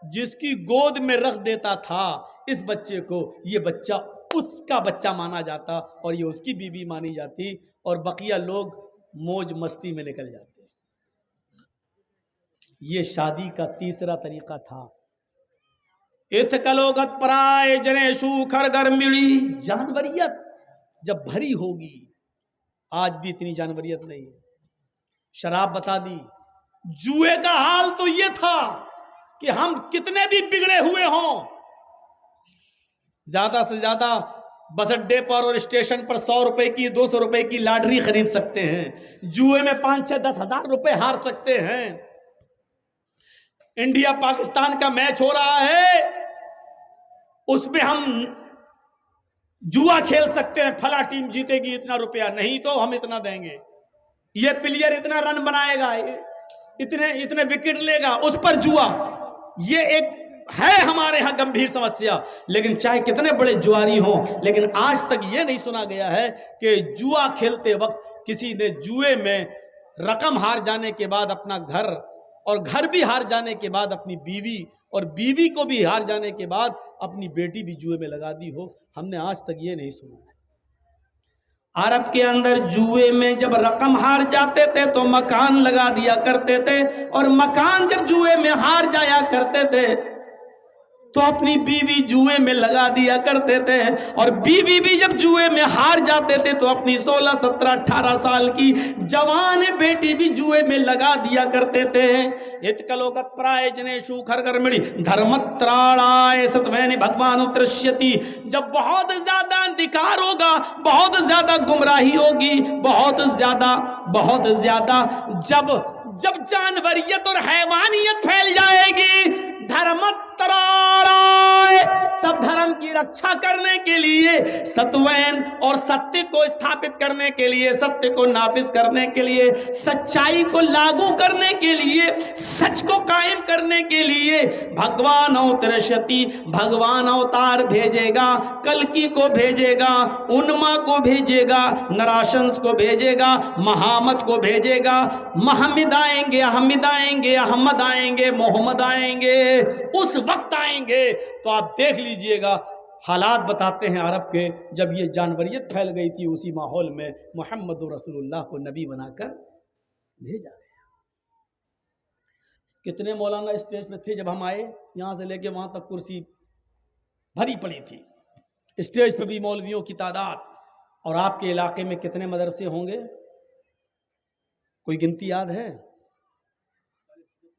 जिसकी गोद में रख देता था इस बच्चे को, ये बच्चा उसका बच्चा माना जाता और ये उसकी बीवी मानी जाती, और बकिया लोग मौज मस्ती में निकल जाते। ये शादी का तीसरा तरीका था। इत कलोगत पराय जने शूखर गर्मिड़ी। जानवरियत जब भरी होगी, आज भी इतनी जानवरियत नहीं है। शराब बता दी। जुए का हाल तो यह था कि हम कितने भी बिगड़े हुए हों, ज्यादा से ज्यादा बस अड्डे पर और स्टेशन पर 100 रुपए की 200 रुपए की लॉटरी खरीद सकते हैं। जुए में 5-6-10 हजार रुपए हार सकते हैं। इंडिया पाकिस्तान का मैच हो रहा है, उसमें हम जुआ खेल सकते हैं, फला टीम जीतेगी इतना रुपया, नहीं तो हम इतना देंगे, ये प्लेयर इतना रन बनाएगा, इतने विकेट लेगा, उस पर जुआ। ये एक है हमारे यहां गंभीर समस्या। लेकिन चाहे कितने बड़े जुआरी हों, लेकिन आज तक ये नहीं सुना गया है कि जुआ खेलते वक्त किसी ने जुए में रकम हार जाने के बाद अपना घर, और घर भी हार जाने के बाद अपनी बीवी, और बीवी को भी हार जाने के बाद अपनी बेटी भी जुए में लगा दी हो। हमने आज तक ये नहीं सुना है। अरब के अंदर जुए में जब रकम हार जाते थे तो मकान लगा दिया करते थे, और मकान जब जुए में हार जाया करते थे तो अपनी बीवी जुए में लगा दिया करते थे, और बीवी भी जब जुए में हार जाते थे तो अपनी 16, 17, 18 साल की जवान बेटी भी जुए में लगा दिया करते थे। इत्कलोकत प्राय जनेषु खरगर्मिणी धर्मत्राणाय सत्वैनि भगवान उत्तरष्यति। जब बहुत ज्यादा अंधकार होगा, बहुत ज्यादा गुमराही होगी, बहुत ज्यादा जब जानवरियत और हैवानियत फैल जाएगी, धर्मत्राणाय, तब धर्म की रक्षा करने के लिए, सत्वैन और सत्य को स्थापित करने के लिए, सत्य को नाफिज करने के लिए, सच्चाई को लागू करने के लिए, सच को कायम करने के लिए भगवान अवतरष्यति, भगवान अवतार भेजेगा, कल्कि को भेजेगा, उन्मा को भेजेगा, नराशंस को भेजेगा, महामद को भेजेगा। महमिद आएंगे, अहमद आएंगे, अहमद आएंगे, मोहम्मद आएंगे, उस वक्त आएंगे। तो आप देख लीजिएगा, हालात बताते हैं अरब के, जब ये जानवरियत फैल गई थी, उसी माहौल में मोहम्मद रसूलुल्लाह को नबी बनाकर भेजा गया। कितने मौलाना स्टेज पे थे जब हम आए, यहाँ से लेके वहाँ तक कुर्सी भरी पड़ी थी, स्टेज पे भी मौलवियों की तादाद। और आपके इलाके में कितने मदरसे होंगे, कोई गिनती याद है?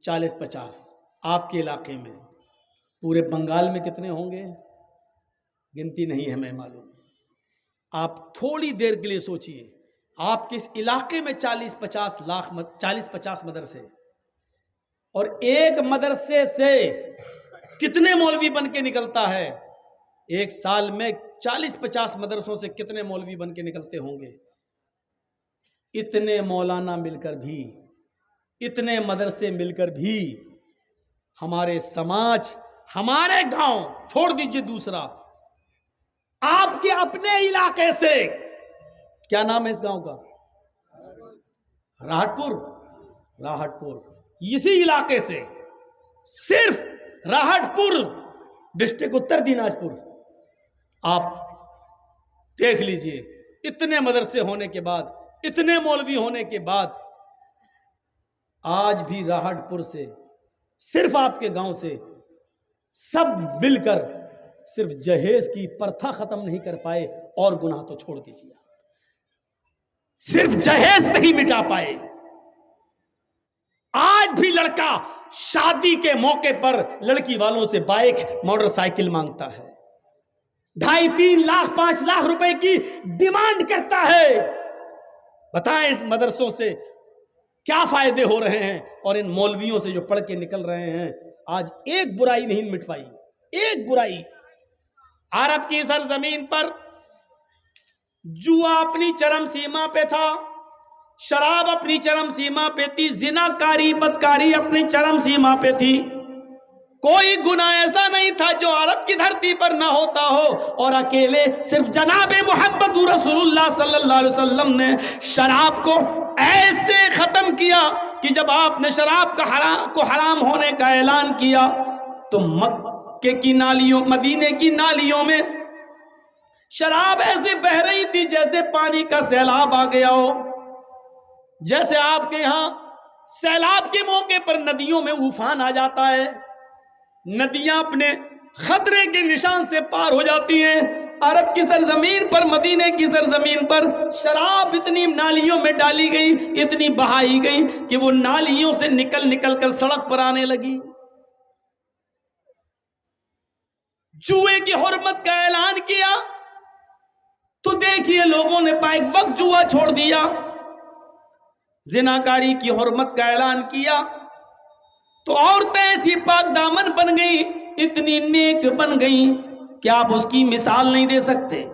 40-50 आपके इलाके में। पूरे बंगाल में कितने होंगे, गिनती नहीं है हमें मालूम। आप थोड़ी देर के लिए सोचिए, आपके इस इलाके में 40-50 मदरसे, और एक मदरसे से कितने मौलवी बन के निकलता है? एक साल में 40-50 मदरसों से कितने मौलवी बन के निकलते होंगे? इतने मौलाना मिलकर भी, इतने मदरसे मिलकर भी हमारे समाज, हमारे गांव, छोड़ दीजिए दूसरा, आपके अपने इलाके से, क्या नाम है इस गांव का? राहटपुर। इसी इलाके से, सिर्फ राहटपुर डिस्ट्रिक्ट उत्तर दिनाजपुर, आप देख लीजिए, इतने मदरसे होने के बाद, इतने मौलवी होने के बाद, आज भी राहटपुर से, सिर्फ आपके गांव से सब मिलकर सिर्फ जहेज की प्रथा खत्म नहीं कर पाए, और गुनाह तो छोड़ दीजिए, सिर्फ जहेज नहीं मिटा पाए। आज भी लड़का शादी के मौके पर लड़की वालों से बाइक, मोटरसाइकिल मांगता है, 2.5-3 लाख 5 लाख रुपए की डिमांड करता है। बताएं मदरसों से क्या फायदे हो रहे हैं, और इन मौलवियों से जो पढ़ के निकल रहे हैं, आज एक बुराई नहीं मिट पाई, एक बुराई। अरब की सरजमीन पर जुआ अपनी चरम सीमा पे था, शराब अपनी चरम सीमा पे थी, जिनाकारी बदकारी अपनी चरम सीमा पे थी। कोई गुनाह ऐसा नहीं था जो अरब की धरती पर ना होता हो, और अकेले सिर्फ जनाबे मोहम्मद रसूलुल्लाह सल्लल्लाहु अलैहि वसल्लम ने शराब को ऐसे खत्म किया कि जब आपने शराब का हराम होने का ऐलान किया, तो मक्के की नालियों, मदीने की नालियों में शराब ऐसे बह रही थी जैसे पानी का सैलाब आ गया हो। जैसे आपके यहां सैलाब के मौके पर नदियों में उफान आ जाता है, नदियां अपने खतरे के निशान से पार हो जाती हैं। अरब की सरजमीन पर, मदीने की सरजमीन पर शराब इतनी नालियों में डाली गई, इतनी बहाई गई कि वो नालियों से निकल निकल कर सड़क पर आने लगी। जुए की हुर्मत का ऐलान किया तो देखिए लोगों ने बाइक वक्त जुआ छोड़ दिया। जिनाकारी की हुर्मत का ऐलान किया तो औरतें ऐसी पाक दामन बन गई, इतनी नेक बन गई कि आप उसकी मिसाल नहीं दे सकते,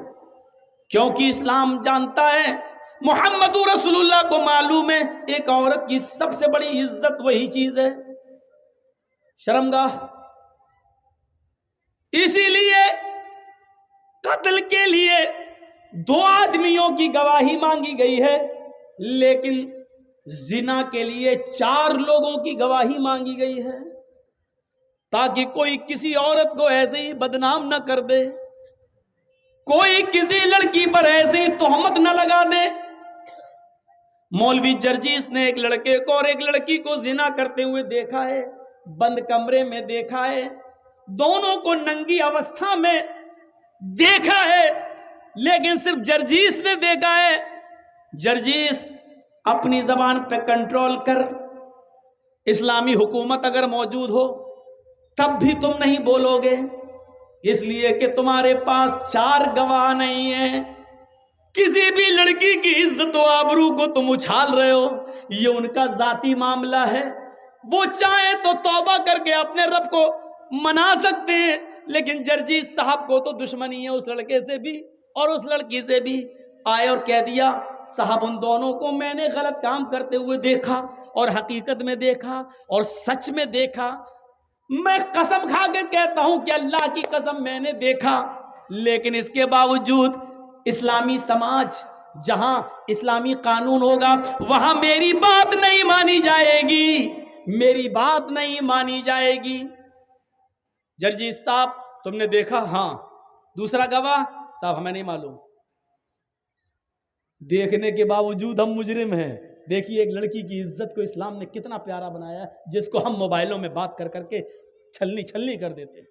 क्योंकि इस्लाम जानता है, मोहम्मद रसूलुल्लाह को मालूम है, एक औरत की सबसे बड़ी इज्जत वही चीज है, शर्मगाह। इसीलिए कत्ल के लिए 2 आदमियों की गवाही मांगी गई है, लेकिन जिना के लिए 4 लोगों की गवाही मांगी गई है, ताकि कोई किसी औरत को ऐसे ही बदनाम न कर दे, कोई किसी लड़की पर ऐसे ही तोहमत न लगा दे। मौलवी जर्जीस ने एक लड़के को और एक लड़की को जिना करते हुए देखा है, बंद कमरे में देखा है, दोनों को नंगी अवस्था में देखा है, लेकिन सिर्फ जर्जीस ने देखा है। जर्जीस अपनी जबान पे कंट्रोल कर, इस्लामी हुकूमत अगर मौजूद हो तब भी तुम नहीं बोलोगे, इसलिए कि तुम्हारे पास 4 गवाह नहीं है। किसी भी लड़की की इज्जत व आबरू को तुम उछाल रहे हो, ये उनका जाती मामला है, वो चाहे तो तौबा करके अपने रब को मना सकते हैं, लेकिन जर्जीस साहब को तो दुश्मनी है उस लड़के से भी और उस लड़की से भी। आए और कह दिया, साहब उन दोनों को मैंने गलत काम करते हुए देखा, और हकीकत में देखा और सच में देखा। मैं कसम खा के कहता हूं कि अल्लाह की कसम मैंने देखा, लेकिन इसके बावजूद इस्लामी समाज, जहां इस्लामी कानून होगा वहां मेरी बात नहीं मानी जाएगी, मेरी बात नहीं मानी जाएगी। जर्जीस साहब तुमने देखा? हाँ। दूसरा गवाह? साहब हमें नहीं मालूम। देखने के बावजूद हम मुजरिम हैं, देखिए एक लड़की की इज्जत को इस्लाम ने कितना प्यारा बनाया है, जिसको हम मोबाइलों में बात कर करके छलनी छलनी कर देते हैं।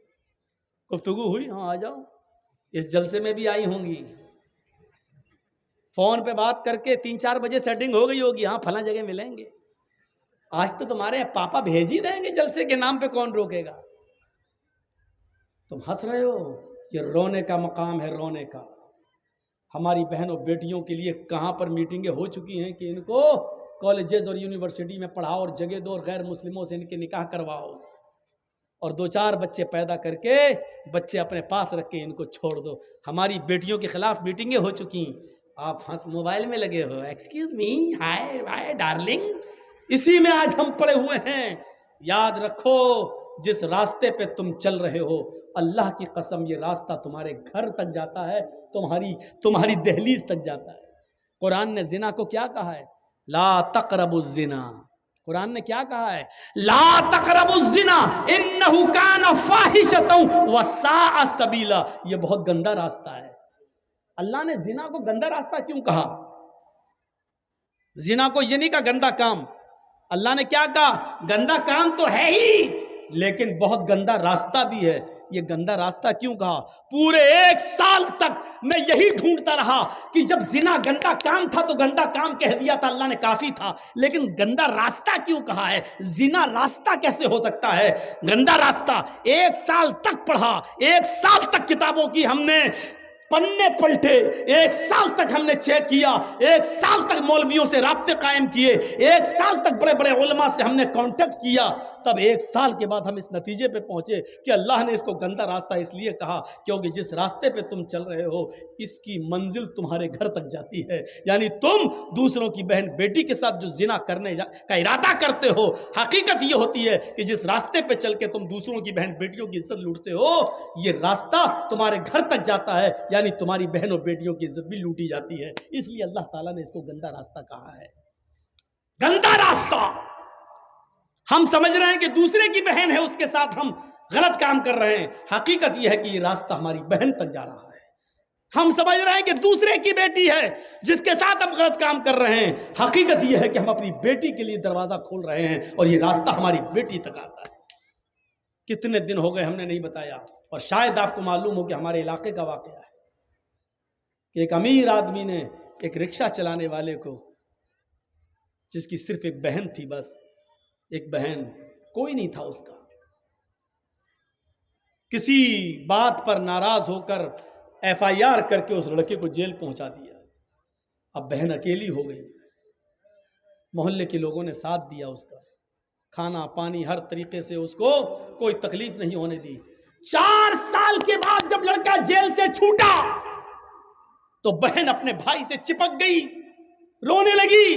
गुफ्तगू हुई, हाँ आ जाओ, इस जलसे में भी आई होंगी, फोन पे बात करके 3-4 बजे सेटिंग हो गई होगी, हाँ फला जगह मिलेंगे। आज तो तुम्हारे पापा भेज ही देंगे जलसे के नाम पे, कौन रोकेगा। तुम हंस रहे हो, ये रोने का मकाम है, रोने का। हमारी बहनों बेटियों के लिए कहाँ पर मीटिंगें हो चुकी हैं कि इनको कॉलेजेस और यूनिवर्सिटी में पढ़ाओ और जगह दो और गैर मुस्लिमों से इनके निकाह करवाओ और 2-4 बच्चे पैदा करके बच्चे अपने पास रख के इनको छोड़ दो। हमारी बेटियों के खिलाफ मीटिंगें हो चुकी, आप हंस मोबाइल में लगे हो, एक्सक्यूज मी, हाय हाय डार्लिंग, इसी में आज हम पड़े हुए हैं। याद रखो, जिस रास्ते पे तुम चल रहे हो, अल्लाह की कसम ये रास्ता तुम्हारे घर तक जाता है, तुम्हारी दहलीज तक जाता है। कुरान ने जिना को क्या कहा है? ला तक़रबुज़ ज़िना। कुरान ने क्या कहा है? ला तक़रबुज़ ज़िना इन्नहु काना फ़ाहिशतन व साअ सबीला। ये बहुत गंदा रास्ता है। अल्लाह ने जिना को गंदा रास्ता क्यों कहा? जिना को ये नहीं कहा गंदा काम, अल्लाह ने क्या कहा? गंदा काम तो है ही, लेकिन बहुत गंदा रास्ता भी है। ये गंदा रास्ता क्यों कहा? पूरे 1 साल तक मैं यही ढूंढता रहा कि जब जिना गंदा काम था तो गंदा काम कह दिया था, अल्लाह ने काफी था, लेकिन गंदा रास्ता क्यों कहा है? जिना रास्ता कैसे हो सकता है? गंदा रास्ता। 1 साल तक पढ़ा, 1 साल तक किताबों की हमने पन्ने पलटे, 1 साल तक हमने चेक किया, 1 साल तक मौलवियों से राब्ते कायम किए, 1 साल तक बड़े बड़े उलमा से हमने कांटेक्ट किया, तब 1 साल के बाद हम इस नतीजे पे पहुंचे कि अल्लाह ने इसको गंदा रास्ता इसलिए कहा क्योंकि जिस रास्ते पे तुम चल रहे हो इसकी मंजिल तुम्हारे घर तक जाती है। यानी तुम दूसरों की बहन बेटी के साथ जो जिना करने का इरादा करते हो, हकीकत ये होती है कि जिस रास्ते पे चल के तुम दूसरों की बहन बेटियों की इज्जत लूटते हो, ये रास्ता तुम्हारे घर तक जाता है, यानी तुम्हारी बहनों बेटियों की इज्जत भी लूटी जाती है। इसलिए अल्लाह ताला ने इसको गंदा रास्ता कहा है। गंदा रास्ता। हम समझ रहे हैं कि दूसरे की बहन है उसके साथ हम गलत काम कर रहे हैं, हकीकत यह है कि ये रास्ता हमारी बहन तक जा रहा है। हम समझ रहे हैं कि दूसरे की बेटी है जिसके साथ हम गलत काम कर रहे हैं, हकीकत यह है कि हम अपनी बेटी के लिए दरवाजा खोल रहे हैं और ये रास्ता हमारी बेटी तक आता है। कितने दिन हो गए हमने नहीं बताया, और शायद आपको मालूम हो कि हमारे इलाके का वाकया है कि एक अमीर आदमी ने एक रिक्शा चलाने वाले को, जिसकी सिर्फ एक बहन थी, बस एक बहन, कोई नहीं था उसका, किसी बात पर नाराज होकर FIR करके उस लड़के को जेल पहुंचा दिया। अब बहन अकेली हो गई, मोहल्ले के लोगों ने साथ दिया, उसका खाना पानी हर तरीके से उसको कोई तकलीफ नहीं होने दी। 4 साल के बाद जब लड़का जेल से छूटा तो बहन अपने भाई से चिपक गई, रोने लगी।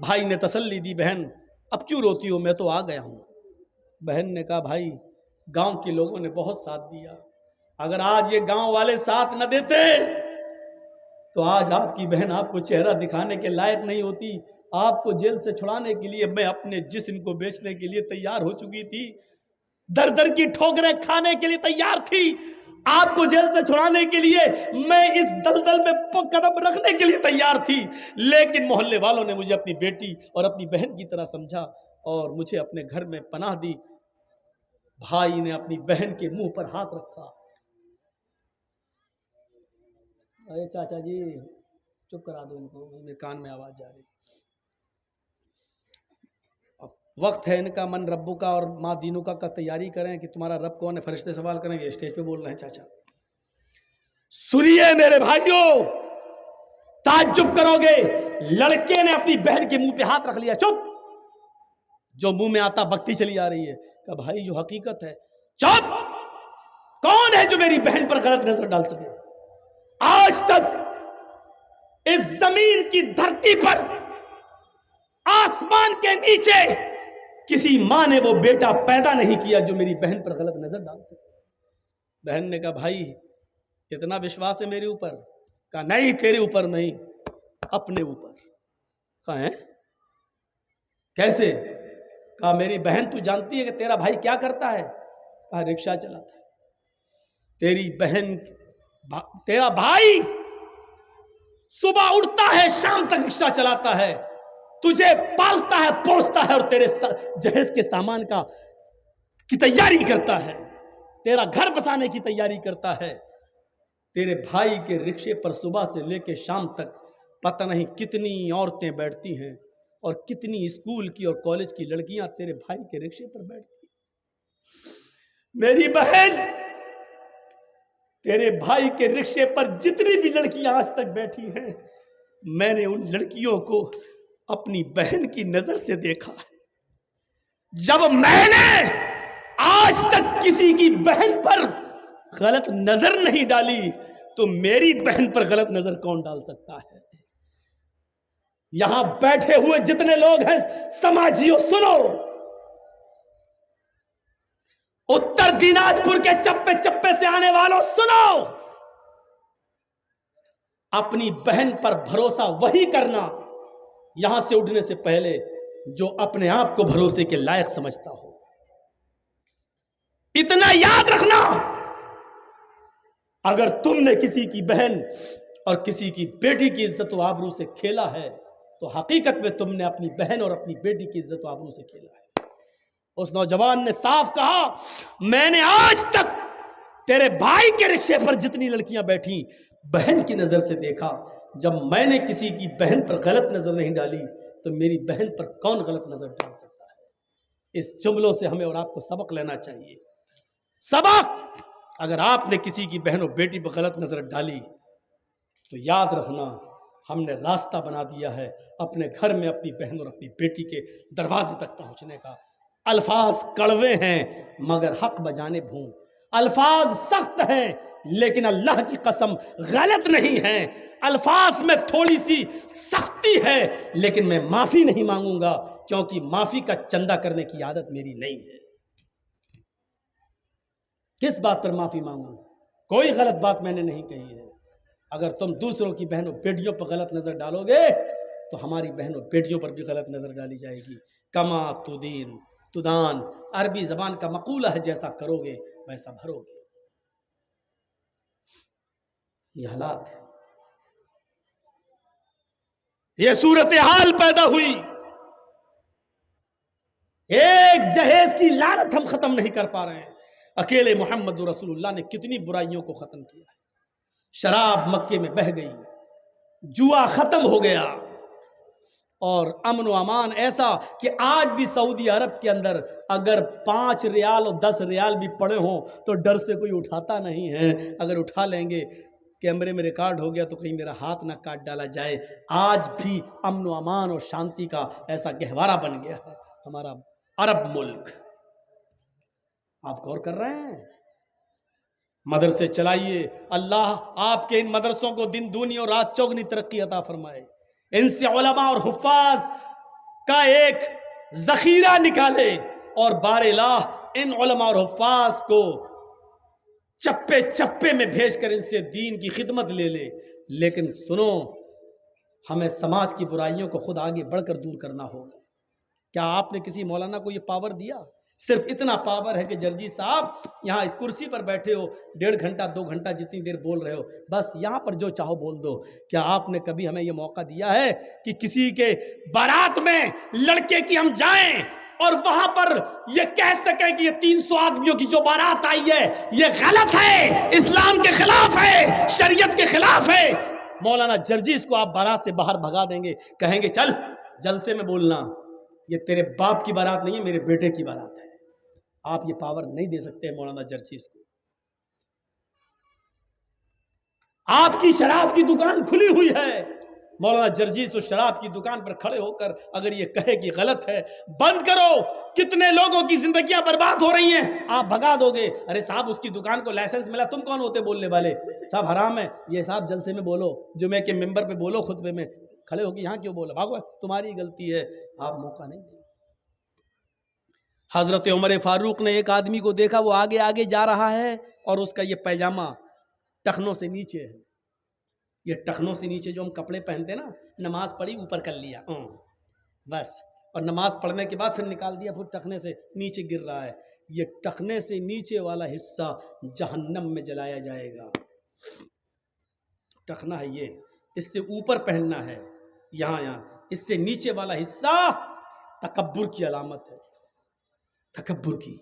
भाई ने तसल्ली दी, बहन अब क्यों रोती हो, मैं तो आ गया हूं। बहन ने कहा, भाई गांव के लोगों ने बहुत साथ दिया, अगर आज ये गांव वाले साथ न देते तो आज आपकी बहन आपको चेहरा दिखाने के लायक नहीं होती। आपको जेल से छुड़ाने के लिए मैं अपने जिस्म को बेचने के लिए तैयार हो चुकी थी, दर दर की ठोकरें खाने के लिए तैयार थी। आपको जेल से छुड़ाने के लिए मैं इस दलदल में कदम रखने के लिए तैयार थी, लेकिन मोहल्ले वालों ने मुझे अपनी बेटी और अपनी बहन की तरह समझा और मुझे अपने घर में पनाह दी। भाई ने अपनी बहन के मुंह पर हाथ रखा। अरे चाचा जी चुप करा दो इनको, मेरे कान में आवाज जा रही। अब वक्त है इनका मन रब्बू का और माँ दीनू का तैयारी करें कि तुम्हारा रब कौन है, फरिश्ते सवाल करेंगे, स्टेज पे बोल रहे हैं चाचा। सुनिए मेरे भाइयों, ताज्जुब करोगे, लड़के ने अपनी बहन के मुंह पे हाथ रख लिया। चुप, जो मुंह में आता बकती चली आ रही है। कहा भाई जो हकीकत है, चुप, कौन है जो मेरी बहन पर गलत नजर डाल सके? आज तक इस जमीन की धरती पर, आसमान के नीचे किसी मां ने वो बेटा पैदा नहीं किया जो मेरी बहन पर गलत नजर डाल सके। बहन ने कहा भाई इतना विश्वास है मेरे ऊपर? कहा नहीं, तेरे ऊपर नहीं, अपने ऊपर। कहा है कैसे? कहा मेरी बहन तू जानती है कि तेरा भाई क्या करता है? कहा रिक्शा चलाता है। तेरी बहन, तेरा भाई सुबह उठता है शाम तक रिक्शा चलाता है, तुझे पालता है, पोसता है और तेरे जहेज के सामान की तैयारी करता है, तेरा घर बसाने की तैयारी करता है। तेरे भाई के रिक्शे पर सुबह से लेकर शाम तक पता नहीं कितनी औरतें बैठती हैं और कितनी स्कूल की और कॉलेज की लड़कियां तेरे भाई के रिक्शे पर बैठती हैं। मेरी बहन, तेरे भाई के रिक्शे पर जितनी भी लड़कियां आज तक बैठी हैं, मैंने उन लड़कियों को अपनी बहन की नजर से देखा है। जब मैंने आज तक किसी की बहन पर गलत नजर नहीं डाली, तो मेरी बहन पर गलत नजर कौन डाल सकता है? यहां बैठे हुए जितने लोग हैं समाजियों, सुनो, उत्तर दिनाजपुर के चप्पे चप्पे से आने वालों सुनो, अपनी बहन पर भरोसा वही करना यहां से उठने से पहले जो अपने आप को भरोसे के लायक समझता हो। इतना याद रखना, अगर तुमने किसी की बहन और किसी की बेटी की इज्जत व आबरू से खेला है, तो हकीकत में तुमने अपनी बहन और अपनी बेटी की इज्जत व आबरू से खेला है। उस नौजवान ने साफ कहा, मैंने आज तक तेरे भाई के रिक्शे पर जितनी लड़कियां बैठी बहन की नजर से देखा। जब मैंने किसी की बहन पर गलत नजर नहीं डाली, तो मेरी बहन पर कौन गलत नजर डाल सकता है? इस जुमलों से हमें और आपको सबक लेना चाहिए। सबक, अगर आपने किसी की बहन और बेटी पर गलत नजर डाली, तो याद रखना, हमने रास्ता बना दिया है अपने घर में अपनी बहन और अपनी बेटी के दरवाजे तक पहुंचने का। अल्फाज कड़वे हैं मगर हक बजाने भूं, अल्फाज सख्त हैं लेकिन अल्लाह की कसम गलत नहीं है। अल्फाज में थोड़ी सी सख्ती है लेकिन मैं माफी नहीं मांगूंगा, क्योंकि माफी का चंदा करने की आदत मेरी नहीं है। किस बात पर माफी मांगूं? कोई गलत बात मैंने नहीं कही है। अगर तुम दूसरों की बहनों बेटियों पर गलत नजर डालोगे, तो हमारी बहनों बेटियों पर भी गलत नजर डाली जाएगी। कमा तुदीन तुदान, अरबी जबान का मकूला है, जैसा करोगे वैसा भरोगे। ये हालात है, ये सूरत हाल पैदा हुई। एक जहेज की लानत हम खत्म नहीं कर पा रहे हैं। अकेले मोहम्मद रसूलुल्लाह ने कितनी बुराइयों को खत्म किया है। शराब मक्के में बह गई, जुआ खत्म हो गया, और अमन व अमान ऐसा कि आज भी सऊदी अरब के अंदर अगर 5 रियाल और 10 रियाल भी पड़े हों तो डर से कोई उठाता नहीं है। अगर उठा लेंगे, कैमरे में रिकॉर्ड हो गया तो कहीं मेरा हाथ ना काट डाला जाए। आज भी अमन व अमान और शांति का ऐसा गहवारा बन गया है हमारा अरब मुल्क। आप गौर कर रहे हैं? मदरसे चलाइए, अल्लाह आपके इन मदरसों को दिन दूनी और रात चौगनी तरक्की अता फरमाए। इनसे उलमा और हुफ्फाज का एक जखीरा निकाले और बार-ए-लाह इन उलमा और हुफ्फाज को चप्पे चप्पे में भेजकर इनसे दीन की खिदमत ले ले। लेकिन सुनो, हमें समाज की बुराइयों को खुद आगे बढ़कर दूर करना होगा। क्या आपने किसी मौलाना को ये पावर दिया? सिर्फ इतना पावर है कि जर्जी साहब यहाँ कुर्सी पर बैठे हो, 1.5 घंटा 2 घंटा जितनी देर बोल रहे हो, बस यहाँ पर जो चाहो बोल दो। क्या आपने कभी हमें ये मौका दिया है कि किसी के बारात में लड़के की हम जाएं और वहां पर ये कह सकें कि ये 300 आदमियों की जो बारात आई है ये गलत है, इस्लाम के खिलाफ है, शरीयत के खिलाफ है? मौलाना जर्जीस को आप बारात से बाहर भगा देंगे, कहेंगे चल जलसे में बोलना, ये तेरे बाप की बारात नहीं है, मेरे बेटे की बारात है। आप ये पावर नहीं दे सकते मौलाना जर्जीस को। आपकी शराब की दुकान खुली हुई है, मौलाना जर्जीस तो शराब की दुकान पर खड़े होकर अगर ये कहे कि गलत है, बंद करो, कितने लोगों की जिंदगियां बर्बाद हो रही हैं, आप भगा दोगे। अरे साहब उसकी दुकान को लाइसेंस मिला, तुम कौन होते बोलने वाले? साहब हराम है ये, साहब जलसे में बोलो, जुमे के मेंबर पे बोलो, खुतबे में खड़े होकर यहाँ क्यों बोला? भागो, तुम्हारी गलती है, आप मौका नहीं देंगे। हजरत उमर फारूक ने एक आदमी को देखा, वो आगे आगे जा रहा है और उसका ये पैजामा टखनों से नीचे है। ये टखनों से नीचे जो हम कपड़े पहनते ना, नमाज पढ़ी ऊपर कर लिया बस, और नमाज पढ़ने के बाद फिर निकाल दिया, फिर टखने से नीचे गिर रहा है। ये टखने से नीचे वाला हिस्सा जहन्नम में जलाया जाएगा। टखना है ये, इससे ऊपर पहनना है, यहाँ इससे नीचे वाला हिस्सा तकब्बुर की अलामत है, तकब्बुर की।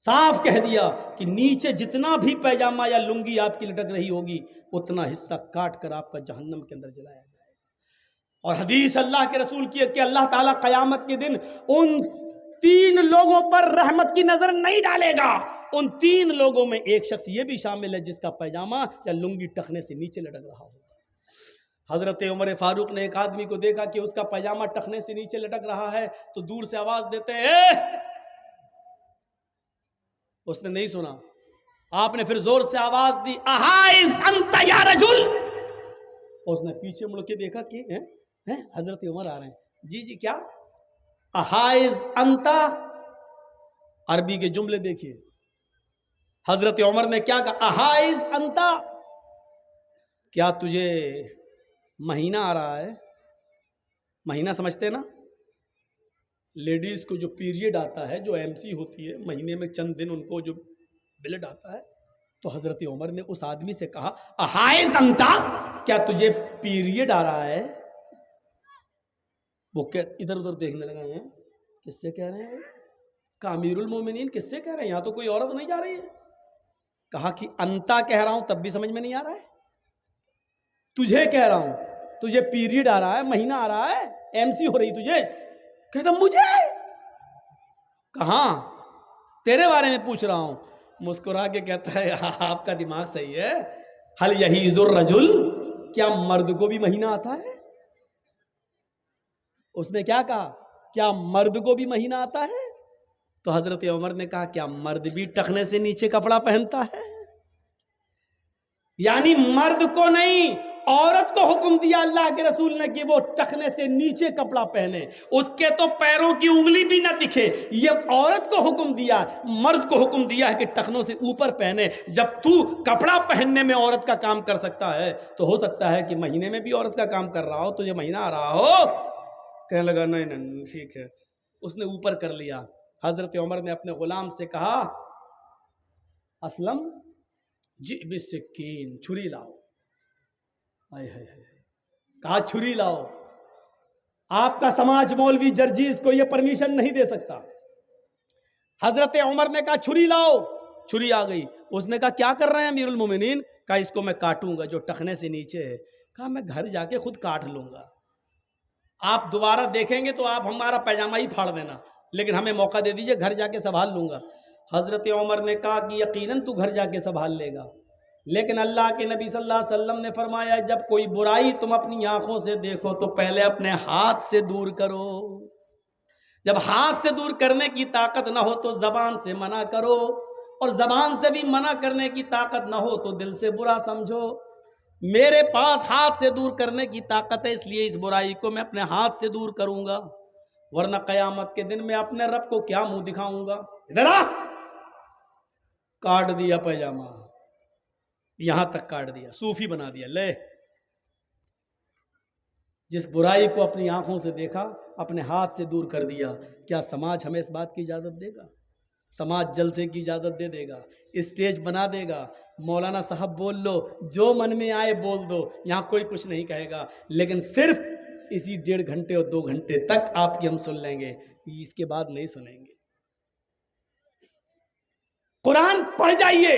साफ कह दिया कि नीचे जितना भी पैजामा या लुंगी आपकी लटक रही होगी उतना हिस्सा काट कर आपका जहन्नम के अंदर जलाया जाएगा। और हदीस अल्लाह के रसूल की है कि अल्लाह ताला क़यामत के दिन उन 3 लोगों पर रहमत की नजर नहीं डालेगा। उन 3 लोगों में एक शख्स ये भी शामिल है जिसका पैजामा या लुंगी टखने से नीचे लटक रहा होगा। हजरत उमर फारूक ने एक आदमी को देखा कि उसका पैजामा टखने से नीचे लटक रहा है तो दूर से आवाज देते हैं, उसने नहीं सुना। आपने फिर जोर से आवाज दी, अहाइस अंता या रजुल। उसने पीछे मुड़ के देखा कि हजरत उमर आ रहे हैं। जी जी क्या? अहाइस अंता, अरबी के जुमले देखिए। हजरत उमर ने क्या कहा? अहाइस अंता, क्या तुझे महीना आ रहा है? महीना समझते ना? लेडीज को जो पीरियड आता है, जो एमसी होती है, महीने में चंद दिन उनको जो ब्लड आता है, तो हजरत उमर ने उस आदमी से कहा, अहाइस अंता, क्या तुझे पीरियड आ रहा है? वो क्या इधर उधर देखने लगा है, किससे कह रहे हैं? का अमीरुल मोमिनीन किससे कह रहे हैं? यहां तो कोई औरत नहीं जा रही है। कहा कि अंता कह रहा हूं तब भी समझ में नहीं आ रहा है, तुझे कह रहा हूं, तुझे पीरियड आ रहा है, महीना आ रहा है, एमसी हो रही तुझे। कहता मुझे? कहा तेरे बारे में पूछ रहा हूं। मुस्कुरा के कहता है, आपका दिमाग सही है। हल यही जुर रजुल, क्या मर्द को भी महीना आता है? उसने क्या कहा? क्या मर्द को भी महीना आता है? तो हजरत उमर ने कहा, क्या मर्द भी टखने से नीचे कपड़ा पहनता है? यानी मर्द को नहीं, औरत को हुक्म दिया अल्लाह के रसूल ने कि वो टखने से नीचे कपड़ा पहने, उसके तो पैरों की उंगली भी ना दिखे। ये औरत को हुक्म दिया, मर्द को हुक्म दिया है कि टखनों से ऊपर पहने। जब तू कपड़ा पहनने में औरत का काम कर सकता है तो हो सकता है कि महीने में भी औरत का काम कर रहा हो, तुझे महीना आ रहा हो। कहने लगा नहीं नहीं ठीक है। उसने ऊपर कर लिया। हजरत उमर ने अपने गुलाम से कहा, असलम जी बिस्किन, छुरी लाओ। आय हाय हाय, कहा छुरी लाओ। आपका समाज मौलवी जर्जीस को यह परमिशन नहीं दे सकता। हजरत उमर ने कहा छुरी लाओ, छुरी आ गई। उसने कहा क्या कर रहे हैं अमीरुल मोमिनीन? कहा इसको मैं काटूंगा जो टखने से नीचे है। कहा मैं घर जाके खुद काट लूंगा, आप दोबारा देखेंगे तो आप हमारा पैजामा ही फाड़ देना, लेकिन हमें मौका दे दीजिए, घर जाके संभाल लूंगा। हजरत उमर ने कहा कि यकीनन तू घर जाके संभाल लेगा, लेकिन अल्लाह के नबी सल्लल्लाहु अलैहि वसल्लम ने फरमाया, जब कोई बुराई तुम अपनी आंखों से देखो तो पहले अपने हाथ से दूर करो। जब हाथ से दूर करने की ताकत ना हो तो जबान से मना करो, और जबान से भी मना करने की ताकत ना हो तो दिल से बुरा समझो। मेरे पास हाथ से दूर करने की ताकत है, इसलिए इस बुराई को मैं अपने हाथ से दूर करूंगा, वरना कयामत के दिन मैं अपने रब को क्या मुंह दिखाऊंगा। इधर आ, काट दिया पैजामा, यहां तक काट दिया, सूफी बना दिया। ले, जिस बुराई को अपनी आंखों से देखा अपने हाथ से दूर कर दिया। क्या समाज हमें इस बात की इजाजत देगा? समाज जलसे की इजाजत दे देगा, स्टेज बना देगा, मौलाना साहब बोल लो, जो मन में आए बोल दो, यहां कोई कुछ नहीं कहेगा। लेकिन सिर्फ इसी 1.5 घंटे और 2 घंटे तक आपकी हम सुन लेंगे, इसके बाद नहीं सुनेंगे। कुरान पढ़ जाइए,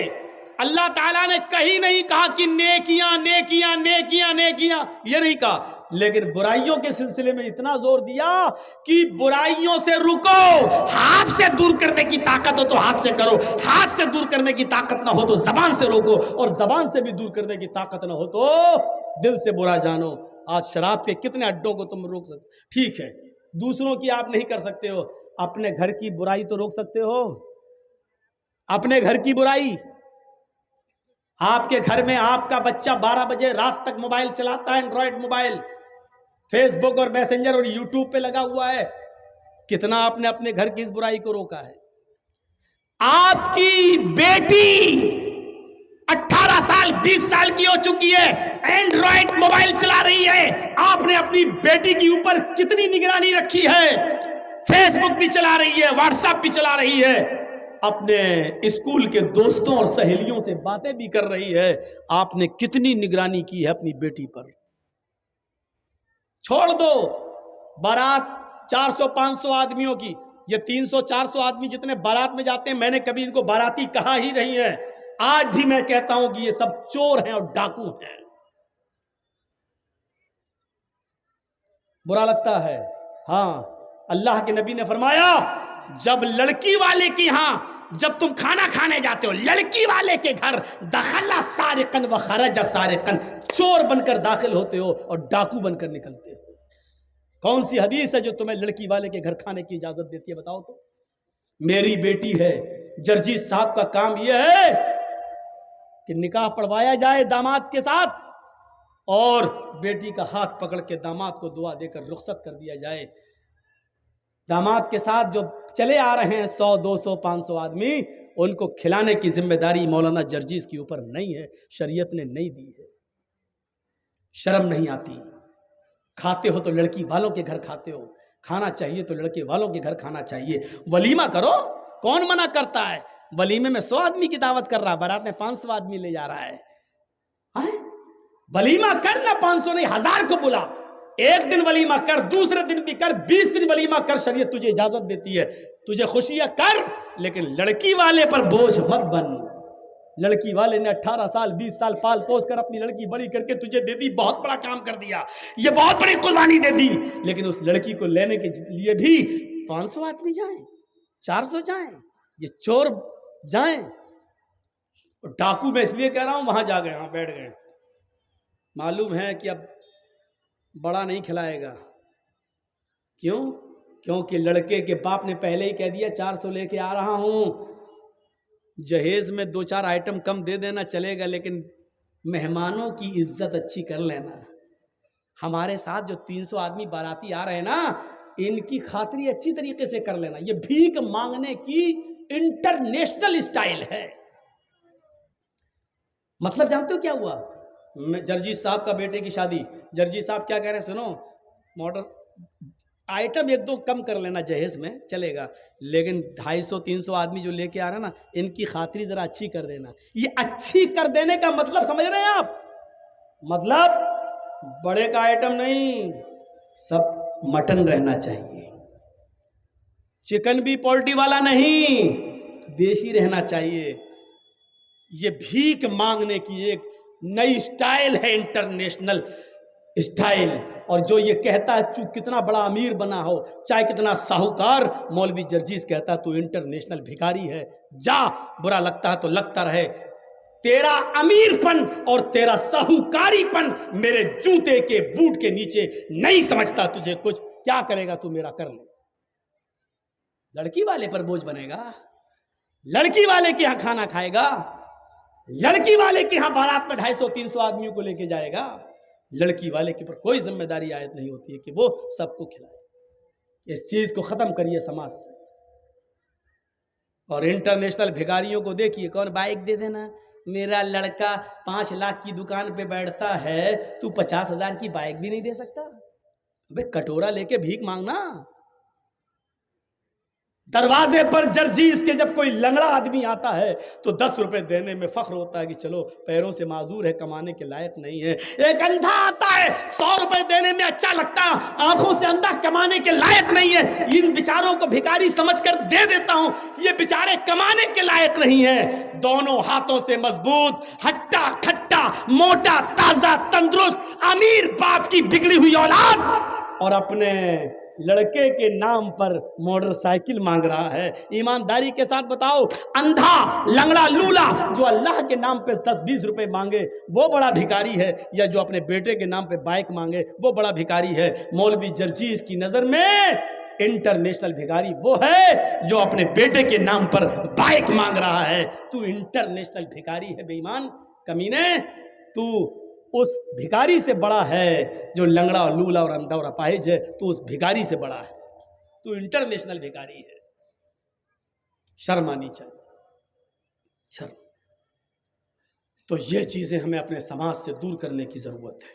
अल्लाह ताला ने कहीं नहीं कहा कि नेकियां नेकियां नेकियां नेकियां, ये नहीं कहा, लेकिन बुराइयों के सिलसिले में इतना जोर दिया कि बुराइयों से रुको। हाथ से दूर करने की ताकत हो तो हाथ से करो, हाथ से दूर करने की ताकत ना हो तो जबान से रोको, और जबान से भी दूर करने की ताकत ना हो तो दिल से बुरा जानो। आज शराब के कितने अड्डों को तुम रोक सकते, ठीक है, दूसरों की आप नहीं कर सकते हो, अपने घर की बुराई तो रोक सकते हो। अपने घर की बुराई, आपके घर में आपका बच्चा 12 बजे रात तक मोबाइल चलाता है, एंड्रॉयड मोबाइल, फेसबुक और मैसेंजर और यूट्यूब पे लगा हुआ है, कितना आपने अपने घर की इस बुराई को रोका है। आपकी बेटी 18 साल 20 साल की हो चुकी है, एंड्रॉयड मोबाइल चला रही है, आपने अपनी बेटी के ऊपर कितनी निगरानी रखी है? फेसबुक भी चला रही है, व्हाट्सएप भी चला रही है, अपने स्कूल के दोस्तों और सहेलियों से बातें भी कर रही है, आपने कितनी निगरानी की है अपनी बेटी पर? छोड़ दो, बारात 400-500 आदमियों की, ये 300-400 आदमी जितने बारात में जाते हैं, मैंने कभी इनको बाराती कहा ही नहीं है। आज भी मैं कहता हूं कि ये सब चोर हैं और डाकू हैं। बुरा लगता है। हाँ, अल्लाह के नबी ने फरमाया, जब लड़की वाले के यहां, जब तुम खाना खाने जाते हो लड़की वाले के घर, दखला सारिकन व खरज सारिकन, चोर बनकर दाखिल होते हो और डाकू बनकर निकलते हो। कौन सी हदीस है जो तुम्हें लड़की वाले के घर खाने की इजाजत देती है, बताओ तो। मेरी बेटी है, जर्जीस साहब का काम यह है कि निकाह पढ़वाया जाए दामाद के साथ, और बेटी का हाथ पकड़ के दामाद को दुआ देकर रुखसत कर दिया जाए। दामाद के साथ जो चले आ रहे हैं 100, 200, 500 आदमी, उनको खिलाने की जिम्मेदारी मौलाना जर्जीस के ऊपर नहीं है, शरीयत ने नहीं दी है। शर्म नहीं आती? खाते हो तो लड़की वालों के घर खाते हो, खाना चाहिए तो लड़के वालों के घर खाना चाहिए। वलीमा करो, कौन मना करता है? वलीमे में 100 आदमी की दावत कर रहा है, बारात में 500 आदमी ले जा रहा है। वलीमा कर ना, 500 नहीं 1000 को बुला। एक दिन वलीमा कर, दूसरे दिन भी कर, 20 दिन वलीमा कर, शरीयत तुझे इजाजत देती है। तुझे खुशियां कर, लेकिन लड़की वाले पर बोझ मत बन। लड़की वाले ने 18 साल 20 साल पाल पोस कर अपनी लड़की बड़ी करके तुझे दे दी, बहुत बड़ा काम कर दिया, ये बहुत बड़ी कुर्बानी दे दी, लेकिन उस लड़की को लेने के लिए भी 500 आदमी जाएं, 400 जाएं, ये चोर जाएं। डाकू मैं इसलिए कह रहा हूं, वहां जा गए, वहां बैठ गए, मालूम है कि अब बड़ा नहीं खिलाएगा। क्यों? क्योंकि लड़के के बाप ने पहले ही कह दिया 400 लेके आ रहा हूं, जहेज में 2-4 आइटम कम दे देना चलेगा, लेकिन मेहमानों की इज्जत अच्छी कर लेना। हमारे साथ जो 300 आदमी बाराती आ रहे हैं ना, इनकी खातिरी अच्छी तरीके से कर लेना। ये भीख मांगने की इंटरनेशनल स्टाइल है। मतलब जानते हो क्या हुआ? जर्जीस साहब का बेटे की शादी, जर्जीस साहब क्या कह रहे हैं, सुनो, मोटर आइटम 1-2 कम कर लेना, जहेज में चलेगा, लेकिन 250-300 आदमी जो लेके आ रहे हैं ना, इनकी खातिरी जरा अच्छी कर देना। ये अच्छी कर देने का मतलब समझ रहे हैं आप? मतलब बड़े का आइटम नहीं, सब मटन रहना चाहिए, चिकन भी पोल्ट्री वाला नहीं, देशी रहना चाहिए। ये भीख मांगने की एक नई स्टाइल है, इंटरनेशनल स्टाइल। और जो ये कहता है तू कितना बड़ा अमीर बना हो, चाहे कितना साहूकार, मौलवी जर्जीस कहता है तू इंटरनेशनल भिखारी है। जा, बुरा लगता है तो लगता रहे, तेरा अमीरपन और तेरा साहूकारीपन मेरे जूते के बूट के नीचे नहीं समझता तुझे कुछ। क्या करेगा तू, मेरा कर ले। लड़की वाले पर बोझ बनेगा, लड़की वाले के यहां खाना खाएगा, लड़की वाले के यहां बारात में 250-300 आदमियों को लेके जाएगा। लड़की वाले के ऊपर कोई जिम्मेदारी आयत नहीं होती है कि वो सबको खिलाए। इस चीज को खत्म करिए समाज से। और इंटरनेशनल भिखारियों को देखिए, कौन बाइक दे देना, मेरा लड़का 5 लाख की दुकान पे बैठता है, तू 50,000 की बाइक भी नहीं दे सकता? अबे कटोरा लेके भीख मांगना। दरवाजे पर जर्जीस के जब कोई लंगड़ा आदमी आता है तो 10 रुपए देने में फख्र होता है कि चलो पैरों से माजूर है, कमाने के लायक नहीं है। एक अंधा आता है, 100 रुपए देने में अच्छा लगता है, आंखों से अंधा, कमाने के लायक नहीं है। इन बेचारों को भिखारी समझकर दे देता हूं, ये बेचारे कमाने के लायक नहीं है। दोनों हाथों से मजबूत, हट्टा खट्टा, मोटा ताजा तंदुरुस्त अमीर बाप की बिगड़ी हुई औलाद, और अपने लड़के के नाम पर मोटरसाइकिल मांग रहा है। ईमानदारी के साथ बताओ, अंधा लंगड़ा लूला जो अल्लाह के नाम पे 10-20 रुपए मांगे वो बड़ा भिखारी है, या जो अपने बेटे के नाम पे बाइक मांगे वो बड़ा भिखारी है? मौलवी जर्जीस की नजर में इंटरनेशनल भिखारी वो है जो अपने बेटे के नाम पर बाइक मांग रहा है। तू इंटरनेशनल भिखारी है बेईमान, कमीने। तू उस भिखारी से बड़ा है जो लंगड़ा और लूला और अंधा और अपाहिज है, तो उस भिखारी से बड़ा है, तो इंटरनेशनल भिखारी है। शर्म आनी चाहिए, शर्म। तो ये चीजें हमें अपने समाज से दूर करने की जरूरत है।